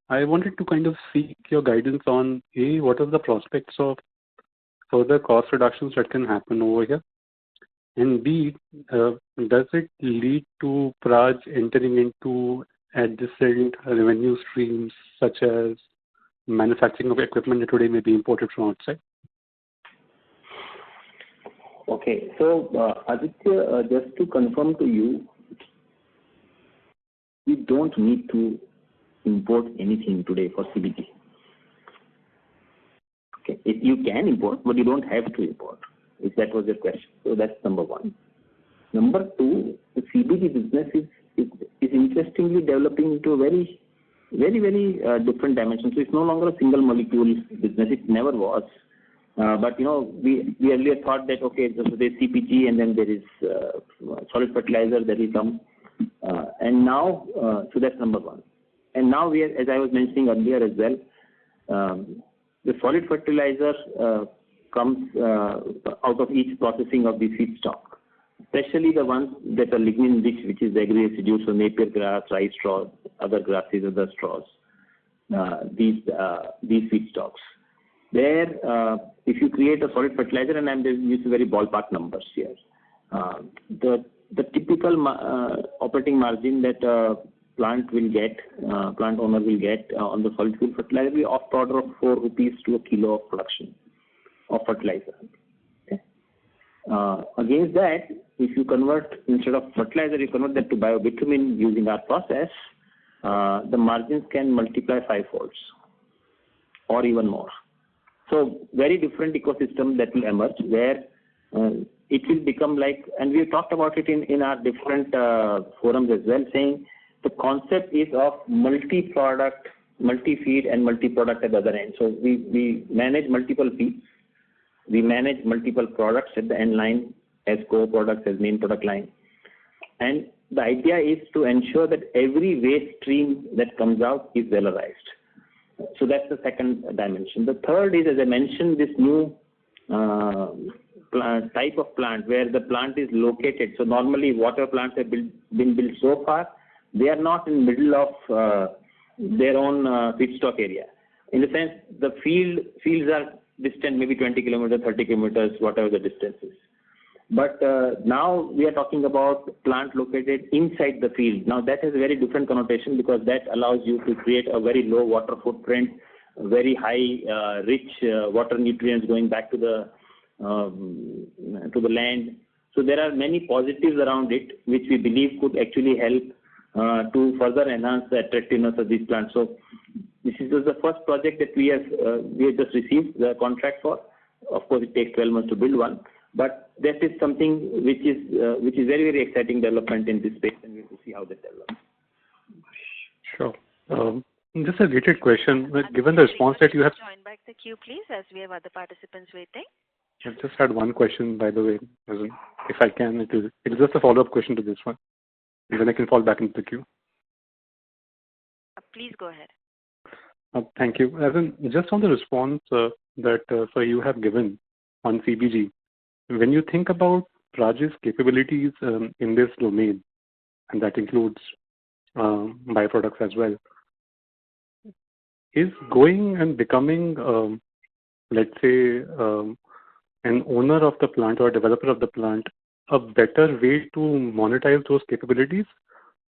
I wanted to kind of seek your guidance on A, what are the prospects of further cost reductions that can happen over here? And B, does it lead to Praj entering into adjacent revenue streams such as manufacturing of equipment that today may be imported from outside? Okay, so Aditya, just to confirm to you, we don't need to import anything today for CBG. Okay, you can import, but you don't have to import, if that was your question. So that's number one. Number two, the CBG business is interestingly developing into a very different dimension. So it's no longer a single molecule business. It never was. But we earlier thought that okay, so there's CPG and then there is solid fertilizer that will come, and now so that's number one. And now we are, as I was mentioning earlier as well, the solid fertilizer comes out of each processing of the feedstock, especially the ones that are lignin rich, which is the agri residues, so napier grass, rice straw, other grasses, other straws. These feedstocks. There, if you create a solid fertilizer, and I'm using very ballpark numbers here, the typical operating margin that plant owner will get on the solid fuel fertilizer will be of the order of 4 rupees to a kilo of production of fertilizer. Okay. Against that, if you convert, instead of fertilizer, you convert that to biobitumen using our process, the margins can multiply 5-folds or even more. So very different ecosystem that will emerge where it will become like, and we have talked about it in our different forums as well, saying the concept is of multi-product, multi-feed and multi-product at the other end. So we manage multiple feeds, we manage multiple products at the end line as core products, as main product line. And the idea is to ensure that every waste stream that comes out is valorized. So that's the second dimension. The third is, as I mentioned, this new type of plant where the plant is located. So normally water plants have been built so far, they are not in the middle of their own feedstock area. In the sense, the fields are distant, maybe 20 kilometers, 30 kilometers, whatever the distance is. But now we are talking about plant located inside the field. Now that has a very different connotation because that allows you to create a very low water footprint, very high rich water nutrients going back to the land. So there are many positives around it, which we believe could actually help to further enhance the attractiveness of these plants. So this is the first project that we have just received the contract for. Of course, it takes 12 months to build one. But that is something which is very, very exciting development in this space, and we have to see how that develops. Sure. Just a related question. Given the response that you have... Join back the queue, please, as we have other participants waiting. I've just had one question, by the way. If I can, it is just a follow-up question to this one. And then I can fall back into the queue. Please go ahead. Thank you. Just on the response that you have given on CBG, when you think about Praj's capabilities in this domain, and that includes byproducts as well, is going and becoming, let's say, an owner of the plant or a developer of the plant a better way to monetize those capabilities?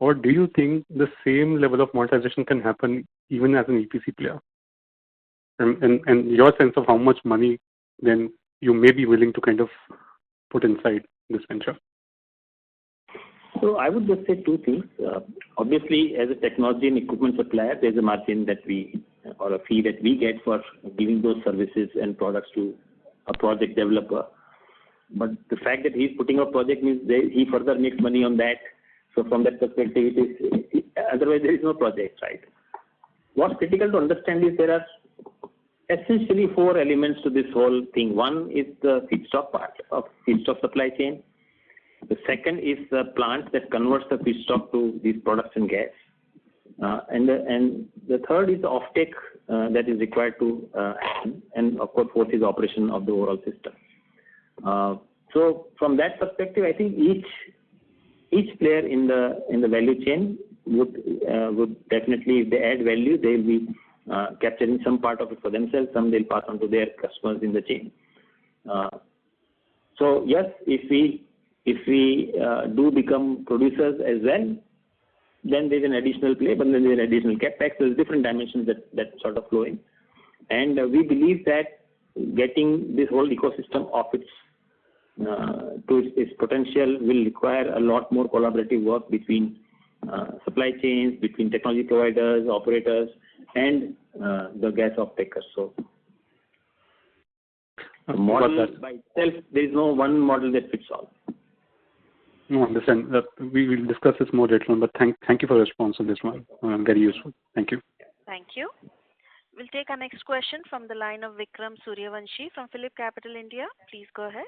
Or do you think the same level of monetization can happen even as an EPC player? And your sense of how much money then you may be willing to kind of put inside this venture? So I would just say two things. Obviously, as a technology and equipment supplier, there's a margin that we, or a fee that we get for giving those services and products to a project developer. But the fact that he's putting up project means he further makes money on that. So from that perspective, otherwise there is no project, right? What's critical to understand is there are essentially four elements to this whole thing. One is the feedstock part of feedstock supply chain. The second is the plant that converts the feedstock to these products and gas. And the third is the offtake that is required to happen. And of course, fourth is operation of the overall system. So from that perspective, I think each player in the value chain would definitely, if they add value, they will be capturing some part of it for themselves. Some they'll pass on to their customers in the chain. So yes, if we do become producers as well, then there's an additional play, but then there's an additional capex. There's different dimensions that sort of flow in. And we believe that getting this whole ecosystem of its to its potential will require a lot more collaborative work between supply chains, between technology providers, operators, and the gas off-takers. So the model by itself, there is no one model that fits all. No, understand. We will discuss this more later on, but thank you for your response on this one. Very useful. Thank you. Thank you. We'll take our next question from the line of Vikram Suryavanshi from Phillip Capital India. Please go ahead.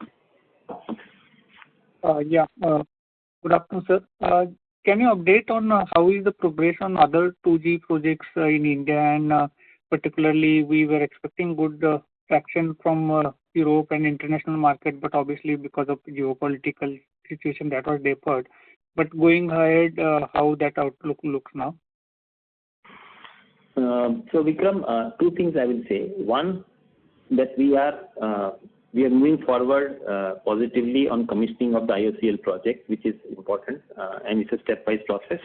Good afternoon, sir. Can you update on how is the progress on other 2G projects in India, and particularly we were expecting good traction from Europe and international market, but obviously because of geopolitical situation that was deferred. But going ahead, how that outlook looks now? So Vikram, two things I will say. One, that we are moving forward positively on commissioning of the IOCL project, which is important, and it's a stepwise process.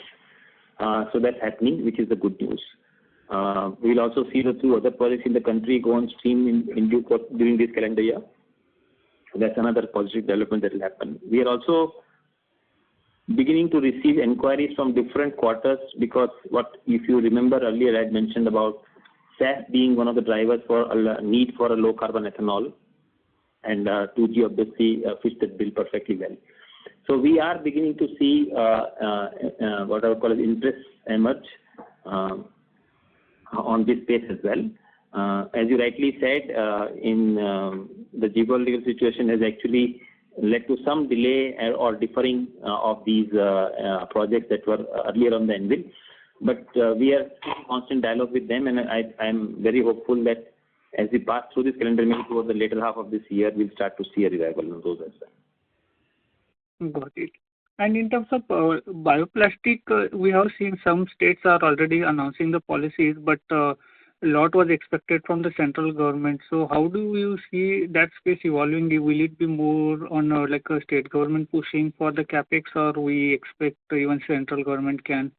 So that's happening, which is the good news. We'll also see the two other projects in the country go on stream in due course during this calendar year. So that's another positive development that will happen. We are also beginning to receive inquiries from different quarters, because if you remember earlier, I had mentioned about SAF being one of the drivers for a need for a low carbon ethanol, and 2G obviously fits that bill perfectly well. So we are beginning to see what I would call as interest emerge on this space as well. As you rightly said, the geopolitical situation has actually led to some delay or deferring of these projects that were earlier on the anvil. But we are in constant dialogue with them, and I'm very hopeful that as we pass through this calendar year towards the later half of this year, we'll start to see a revival on those as well. Got it. And in terms of bioplastic, we have seen some states are already announcing the policies, but a lot was expected from the central government. So how do you see that space evolving? Will it be more on like a state government pushing for the capex, or we expect even central government can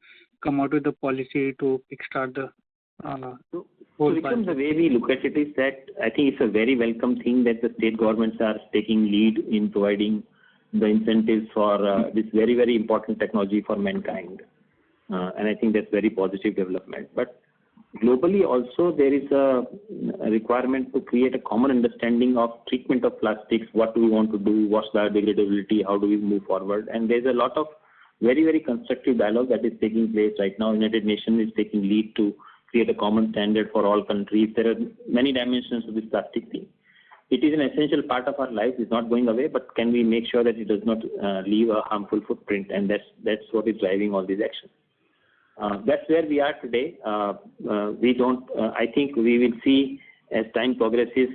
come out with the policy to kickstart the whole Vikram, the way we look at it is that I think it's a very welcome thing that the state governments are taking lead in providing the incentives for this very, very important technology for mankind. And I think that's very positive development. But globally also there is a requirement to create a common understanding of treatment of plastics. What do we want to do? What's the degradability? How do we move forward? And there's a lot of very, very constructive dialogue that is taking place right now. United Nations is taking lead to create a common standard for all countries. There are many dimensions to this plastic thing. It is an essential part of our life. It's not going away, but can we make sure that it does not leave a harmful footprint? And that's what is driving all these actions. That's where we are today. I think we will see as time progresses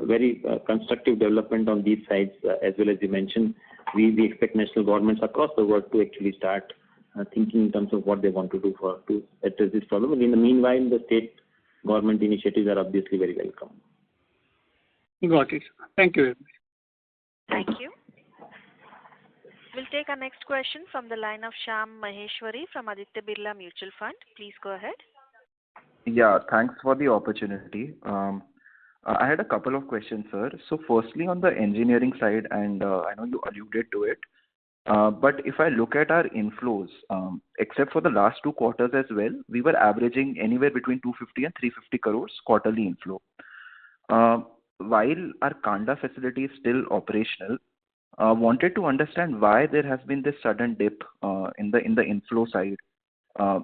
very constructive development on these sides as well. As you mentioned, we expect national governments across the world to actually start thinking in terms of what they want to do to address this problem. And in the meanwhile, the state government initiatives are obviously very welcome. Got it. Thank you very much. Thank you. We'll take our next question from the line of Shyam Maheshwari from Aditya Birla Mutual Fund. Please go ahead. Yeah, thanks for the opportunity. I had a couple of questions, sir. So firstly, on the engineering side, and I know you alluded to it, But if I look at our inflows, except for the last 2 quarters as well, we were averaging anywhere between 250 and 350 crores quarterly inflow. While our Kanda facility is still operational, wanted to understand why there has been this sudden dip in the inflow side.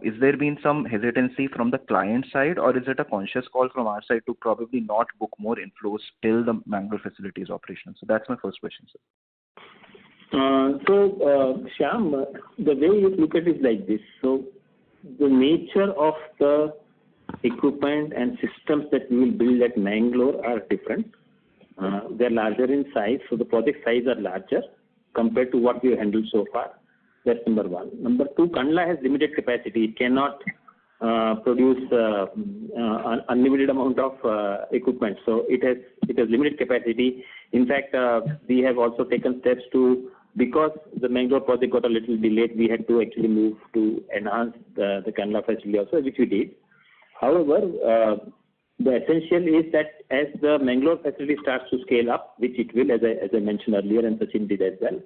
Is there been some hesitancy from the client side, or is it a conscious call from our side to probably not book more inflows till the Mangalore facility is operational? So that's my first question, sir. Shyam, the way you look at it is like this. So the nature of the equipment and systems that we will build at Mangalore are different. They're larger in size, so the project size are larger compared to what we have handled so far. That's number one. Number two, Kandla has limited capacity. It cannot produce unlimited amount of equipment. So it has limited capacity. In fact, we have also taken steps to, because the Mangalore project got a little delayed, we had to actually move to enhance the Kandla facility also, which we did. However, the essential is that as the Mangalore facility starts to scale up, which it will, as I mentioned earlier, and Sachin did as well,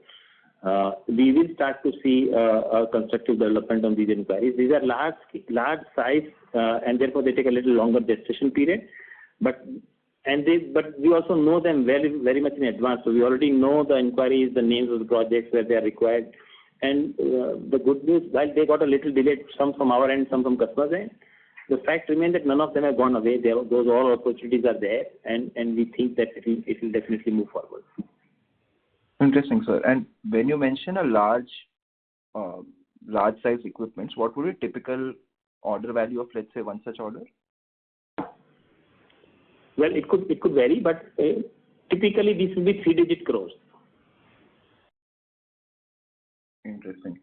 we will start to see a constructive development on these inquiries. These are large size, and therefore they take a little longer gestation period. But we also know them very, very much in advance. So we already know the inquiries, the names of the projects where they are required. And the good news, while they got a little delayed, some from our end, some from customers' end, the fact remains that none of them have gone away. Those all opportunities are there, and we think that it will definitely move forward. Interesting, sir. And when you mention a large size equipments, what would be typical order value of, let's say, one such order? Well, it could vary, but typically this will be 3-digit crores. Interesting.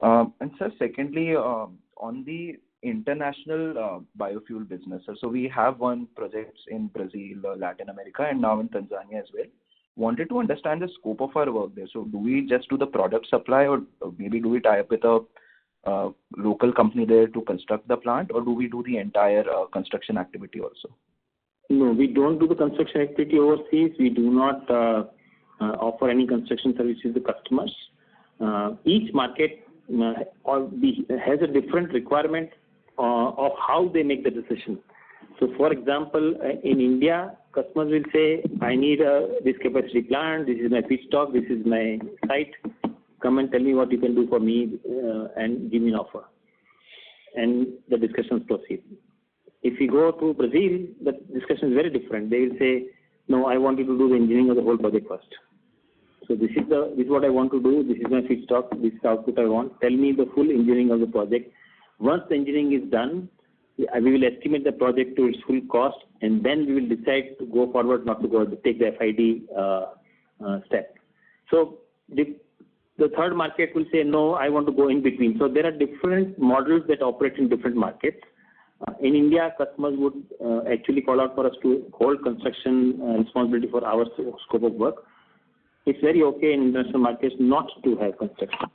And sir, secondly, on the international biofuel business, so we have one projects in Brazil, Latin America, and now in Tanzania as well. Wanted to understand the scope of our work there. So do we just do the product supply, or maybe do we tie up with a local company there to construct the plant, or do we do the entire construction activity also? No, we don't do the construction activity overseas. We do not offer any construction services to customers. Each market has a different requirement of how they make the decision. So, for example, in India, customers will say, I need this capacity plant, this is my feedstock, this is my site. Come and tell me what you can do for me and give me an offer. And the discussions proceed. If you go to Brazil, the discussion is very different. They will say, no, I want you to do the engineering of the whole project first. So this is what I want to do. This is my feedstock. This is the output I want. Tell me the full engineering of the project. Once the engineering is done, we will estimate the project to its full cost, and then we will decide to go forward, not to go take the FID step. So the third market will say, no, I want to go in between. So there are different models that operate in different markets. In India, customers would actually call out for us to hold construction responsibility for our scope of work. It's very okay in international markets not to have construction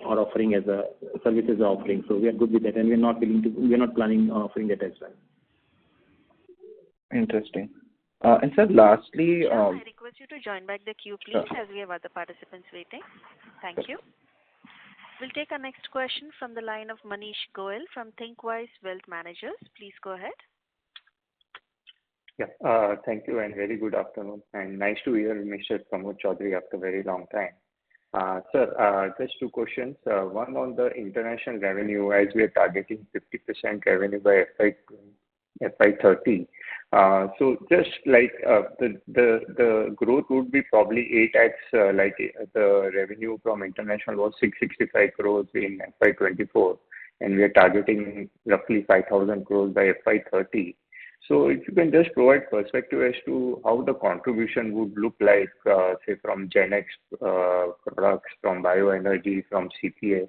or offering as a services offering. So we are good with that, and we are not planning on offering that as well. Interesting. And sir, lastly, I request you to join back the queue, please, as we have other participants waiting. Thank you. We'll take our next question from the line of Manish Goel from ThinkWise Wealth Managers. Please go ahead. Yeah, thank you and very good afternoon. And nice to hear Mr. Pramod Chaudhary after a very long time. Sir, just two questions. One on the international revenue, as we are targeting 50% revenue by FY30. So just like the growth would be probably 8x, like the revenue from international was 665 crores in FY24, and we are targeting roughly 5,000 crores by FY30. So if you can just provide perspective as to how the contribution would look like, say from GenX products, from bioenergy, from CPS,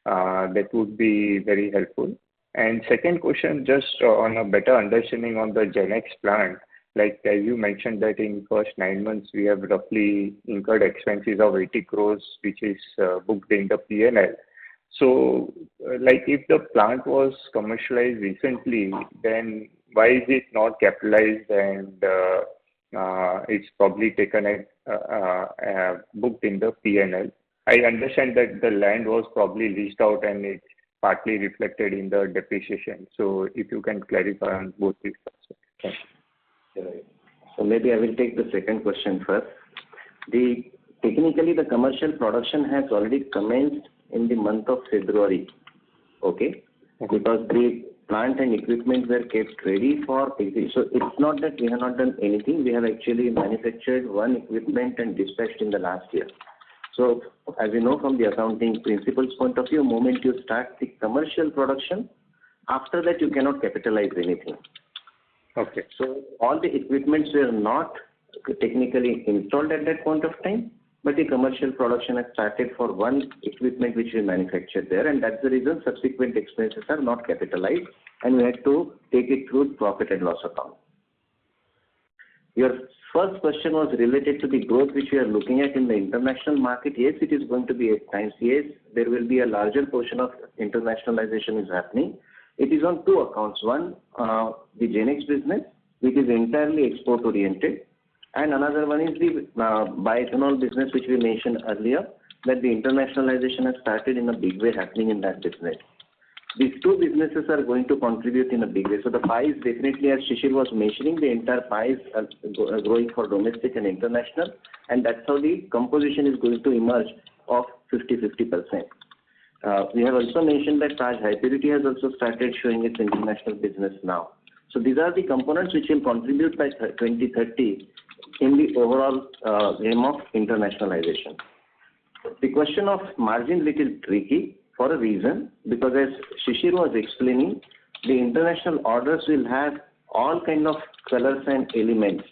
that would be very helpful. And second question, just on a better understanding on the GenX plant, like as you mentioned that in first 9 months, we have roughly incurred expenses of 80 crores, which is booked in the P&L. So like if the plant was commercialized recently, then why is it not capitalized and it's probably taken booked in the P&L. I understand that the land was probably leased out and it's partly reflected in the depreciation. So if you can clarify on both these aspects. Thank you. Right. So maybe I will take the second question first. Technically, the commercial production has already commenced in the month of February. Okay? Because the plant and equipment were kept ready for exit. So it's not that we have not done anything. We have actually manufactured one equipment and dispatched in the last year. So as you know from the accounting principles point of view, moment you start the commercial production, after that you cannot capitalize anything. Okay. So all the equipments were not technically installed at that point of time, but the commercial production has started for one equipment which we manufactured there, and that's the reason subsequent expenses are not capitalized, and we had to take it through profit and loss account. Your first question was related to the growth which we are looking at in the international market. Yes, it is going to be 8 times. Yes, there will be a larger portion of internationalization is happening. It is on two accounts. One, the GenX business, which is entirely export oriented. And another one is the bioethanol business, which we mentioned earlier, that the internationalization has started in a big way happening in that business. These two businesses are going to contribute in a big way. So the pie is definitely, as Shishir was mentioning, the entire pie is growing for domestic and international, and that's how the composition is going to emerge of 50-50%. We have also mentioned that Praj High Purity has also started showing its international business now. So these are the components which will contribute by 2030 in the overall game of internationalization. The question of margin little tricky for a reason, because as Shishir was explaining, the international orders will have all kind of colors and elements.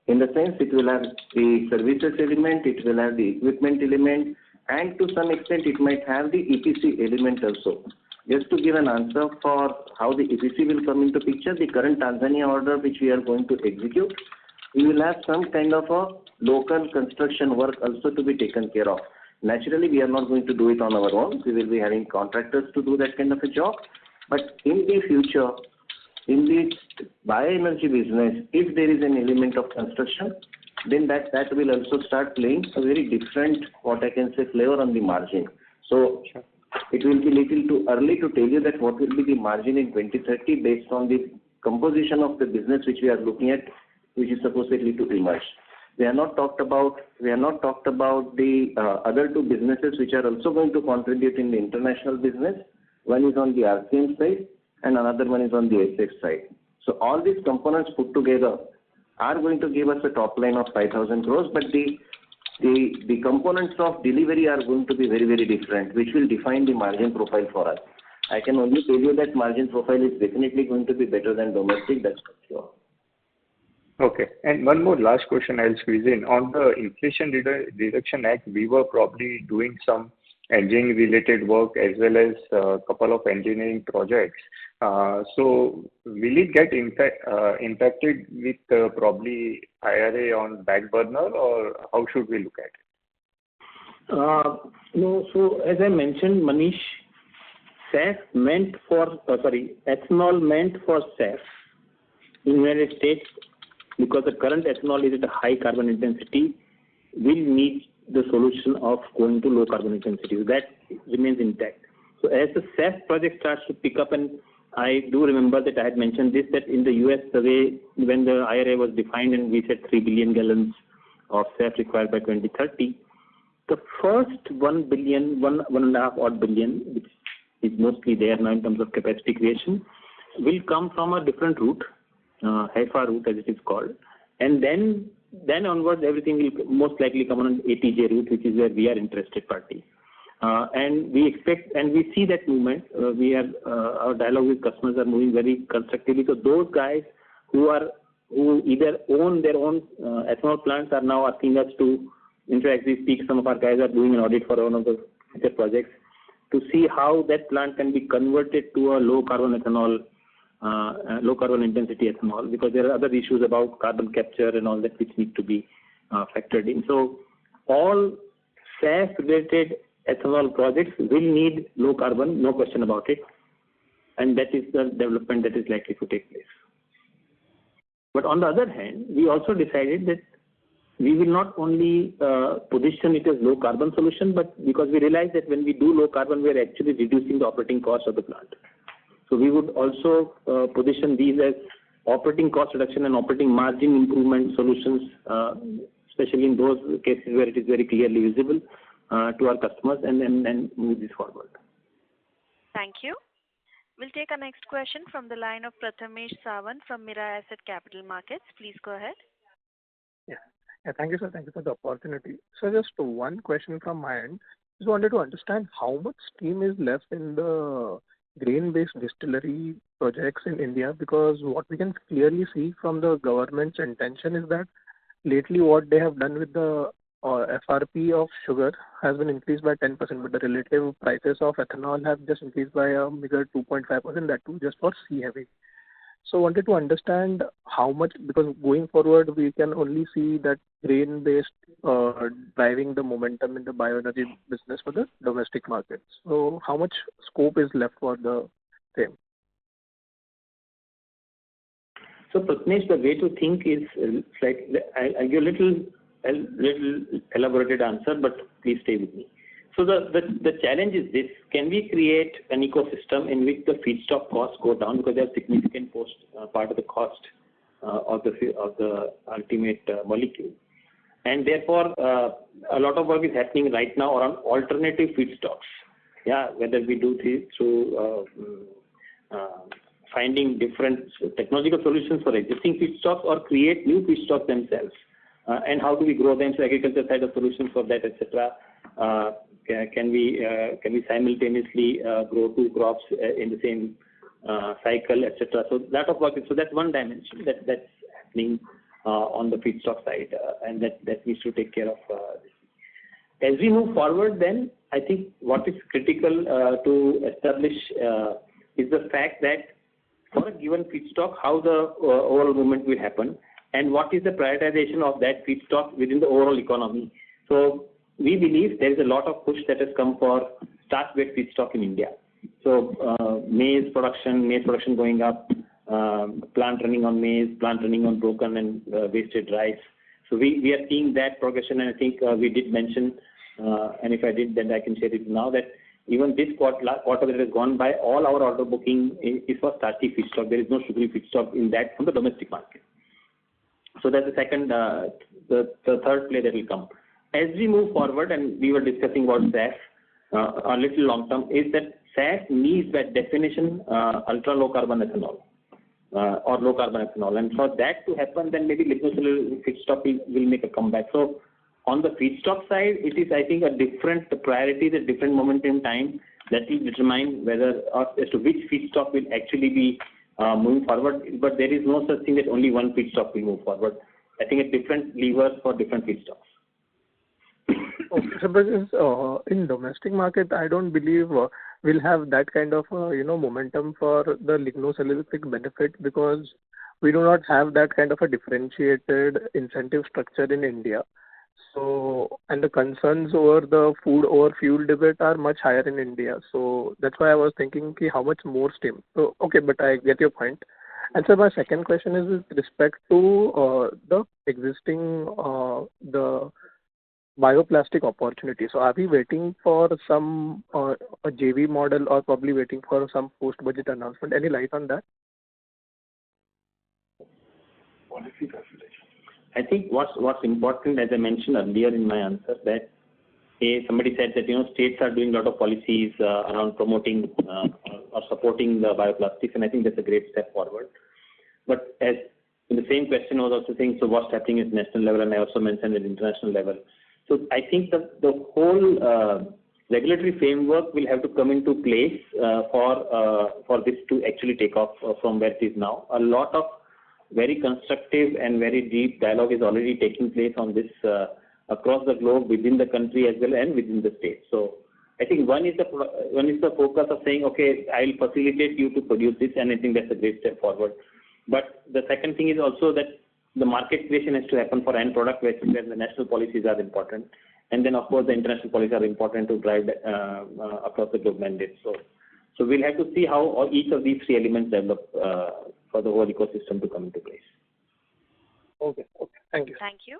In the sense, it will have the services element, it will have the equipment element, and to some extent it might have the EPC element also. Just to give an answer for how the EPC will come into picture, the current Tanzania order which we are going to execute, we will have some kind of a local construction work also to be taken care of. Naturally, we are not going to do it on our own. We will be having contractors to do that kind of a job. But in the future, in the bioenergy business, if there is an element of construction, then that will also start playing a very different, what I can say, flavor on the margin. So it will be little too early to tell you that what will be the margin in 2030 based on the composition of the business which we are looking at, which is supposedly to emerge. We have not talked about the other two businesses which are also going to contribute in the international business. One is on the RCM side and another one is on the SF side. So all these components put together are going to give us a top line of 5,000 crores, but the components of delivery are going to be very, very different, which will define the margin profile for us. I can only tell you that margin profile is definitely going to be better than domestic, that's for sure. Okay. And one more last question I'll squeeze in. On the Inflation Reduction Act, we were probably doing some engineering related work as well as a couple of engineering projects. So will it get impacted with probably IRA on back burner, or how should we look at it? No, so as I mentioned, Manish, ethanol meant for SAF in the United States, because the current ethanol is at a high carbon intensity, will need the solution of going to low carbon intensity. That remains intact. So as the SAF project starts to pick up, and I do remember that I had mentioned this, that in the US, the way when the IRA was defined and we said 3 billion gallons of SAF required by 2030, the first 1 billion, 1.5 odd billion, which is mostly there now in terms of capacity creation, will come from a different route, HEFA route as it is called, and then onwards everything will most likely come on an ATJ route, which is where we are interested party. And we expect and we see that movement. Our dialogue with customers are moving very constructively. So those guys who either own their own ethanol plants are now asking us to, in fact, we speak, some of our guys are doing an audit for one of the future projects to see how that plant can be converted to a low carbon ethanol, low carbon intensity ethanol, because there are other issues about carbon capture and all that which need to be factored in. So all SAF related ethanol projects will need low carbon, no question about it, and that is the development that is likely to take place. But on the other hand, we also decided that we will not only position it as low carbon solution, but because we realize that when we do low carbon, we are actually reducing the operating cost of the plant. So we would also position these as operating cost reduction and operating margin improvement solutions, especially in those cases where it is very clearly visible to our customers, and then move this forward. Thank you. We'll take our next question from the line of Prathamesh Sawant from Mirae Asset Capital Markets. Please go ahead. Yeah, thank you, sir. Thank you for the opportunity. So just one question from my end. Just wanted to understand how much steam is left in the grain-based distillery projects in India, because what we can clearly see from the government's intention is that lately what they have done with the FRP of sugar has been increased by 10%, but the relative prices of ethanol have just increased by a meager 2.5%, that too just for C-heavy. So I wanted to understand how much, because going forward we can only see that grain-based driving the momentum in the bioenergy business for the domestic market. So how much scope is left for the same? So Prathamesh, the way to think is I'll give a little elaborated answer, but please stay with me. So the challenge is this: can we create an ecosystem in which the feedstock costs go down, because they are significant part of the cost of the ultimate molecule, and therefore a lot of work is happening right now around alternative feedstocks. Yeah, whether we do this through finding different technological solutions for existing feedstocks or create new feedstocks themselves, and how do we grow them? So agriculture side of solutions for that, etc. Can we simultaneously grow two crops in the same cycle, etc. So that of work. So that's one dimension that's happening on the feedstock side, and that needs to take care of this. As we move forward, then I think what is critical to establish is the fact that for a given feedstock, how the overall movement will happen, and what is the prioritization of that feedstock within the overall economy. So we believe there is a lot of push that has come for starch-based feedstock in India. So maize production going up, plant running on maize, plant running on broken and wasted rice. So we are seeing that progression, and I think we did mention, and if I did, then I can share it now, that even this quarter that has gone by, all our order booking is for starchy feedstock. There is no sugary feedstock in that from the domestic market. So that's the second, the third play that will come. As we move forward, and we were discussing about SAF a little long term, is that SAF needs by definition ultra low carbon ethanol or low carbon ethanol, and for that to happen, then maybe lignocellulose feedstock will make a comeback. So on the feedstock side, it is, I think, a different priority, a different moment in time that will determine whether as to which feedstock will actually be moving forward. But there is no such thing that only one feedstock will move forward. I think it's different levers for different feedstocks. Okay, so because in domestic market, I don't believe we'll have that kind of momentum for the lignocellulosic benefit, because we do not have that kind of a differentiated incentive structure in India. So, and the concerns over the food over fuel debate are much higher in India. So that's why I was thinking how much more steam. So okay, but I get your point. And so my second question is with respect to the existing the bioplastic opportunity. So are we waiting for some a JV model, or probably waiting for some post-budget announcement? Any light on that? I think what's important, as I mentioned earlier in my answer, that somebody said that states are doing a lot of policies around promoting or supporting the bioplastics, and I think that's a great step forward. But as in the same question I was also saying, so what's happening at national level, and I also mentioned at international level. So I think the whole regulatory framework will have to come into place for this to actually take off from where it is now. A lot of very constructive and very deep dialogue is already taking place on this across the globe, within the country as well, and within the state. So I think one is the focus of saying, okay, I'll facilitate you to produce this, and I think that's a great step forward. But the second thing is also that the market creation has to happen for end product, where the national policies are important, and then of course the international policies are important to drive across the globe mandates. So we'll have to see how each of these three elements develop for the whole ecosystem to come into place. Thank you. Thank you.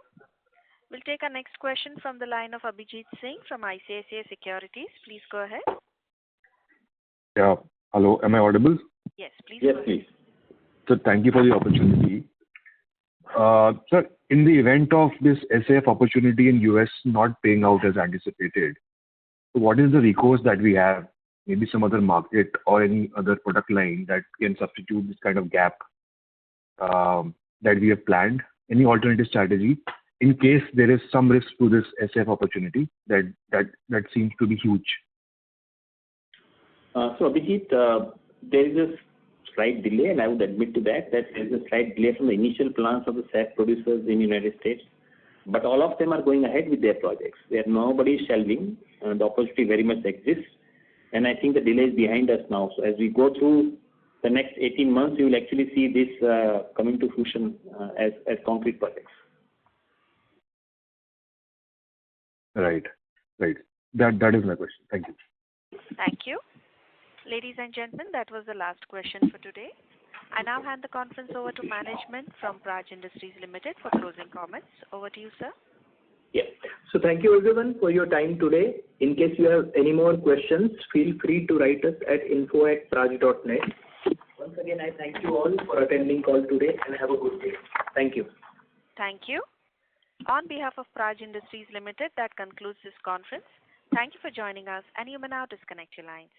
We'll take our next question from the line of Abhijit Singh from ICICI Securities. Please go ahead. Yeah. Hello, am I audible? Yes, please. Yes, please. So thank you for the opportunity. Sir, in the event of this SAF opportunity in US not paying out as anticipated, what is the recourse that we have? Maybe some other market or any other product line that can substitute this kind of gap that we have planned? Any alternative strategy in case there is some risk to this SAF opportunity that seems to be huge? So Abhijit, there is a slight delay, and I would admit to that there is a slight delay from the initial plans of the SAF producers in the United States. But all of them are going ahead with their projects. Nobody is shelving. The opportunity very much exists. And I think the delay is behind us now. So as we go through the next 18 months, you will actually see this coming to fruition as concrete projects. Right. That is my question. Thank you. Thank you. Ladies and gentlemen, that was the last question for today. I now hand the conference over to management from Praj Industries Limited for closing comments. Over to you, sir. Yes. So thank you everyone for your time today. In case you have any more questions, feel free to write us at info@praj.net. Once again, I thank you all for attending call today and have a good day. Thank you. Thank you. On behalf of Praj Industries Limited, that concludes this conference. Thank you for joining us, and you may now disconnect your lines.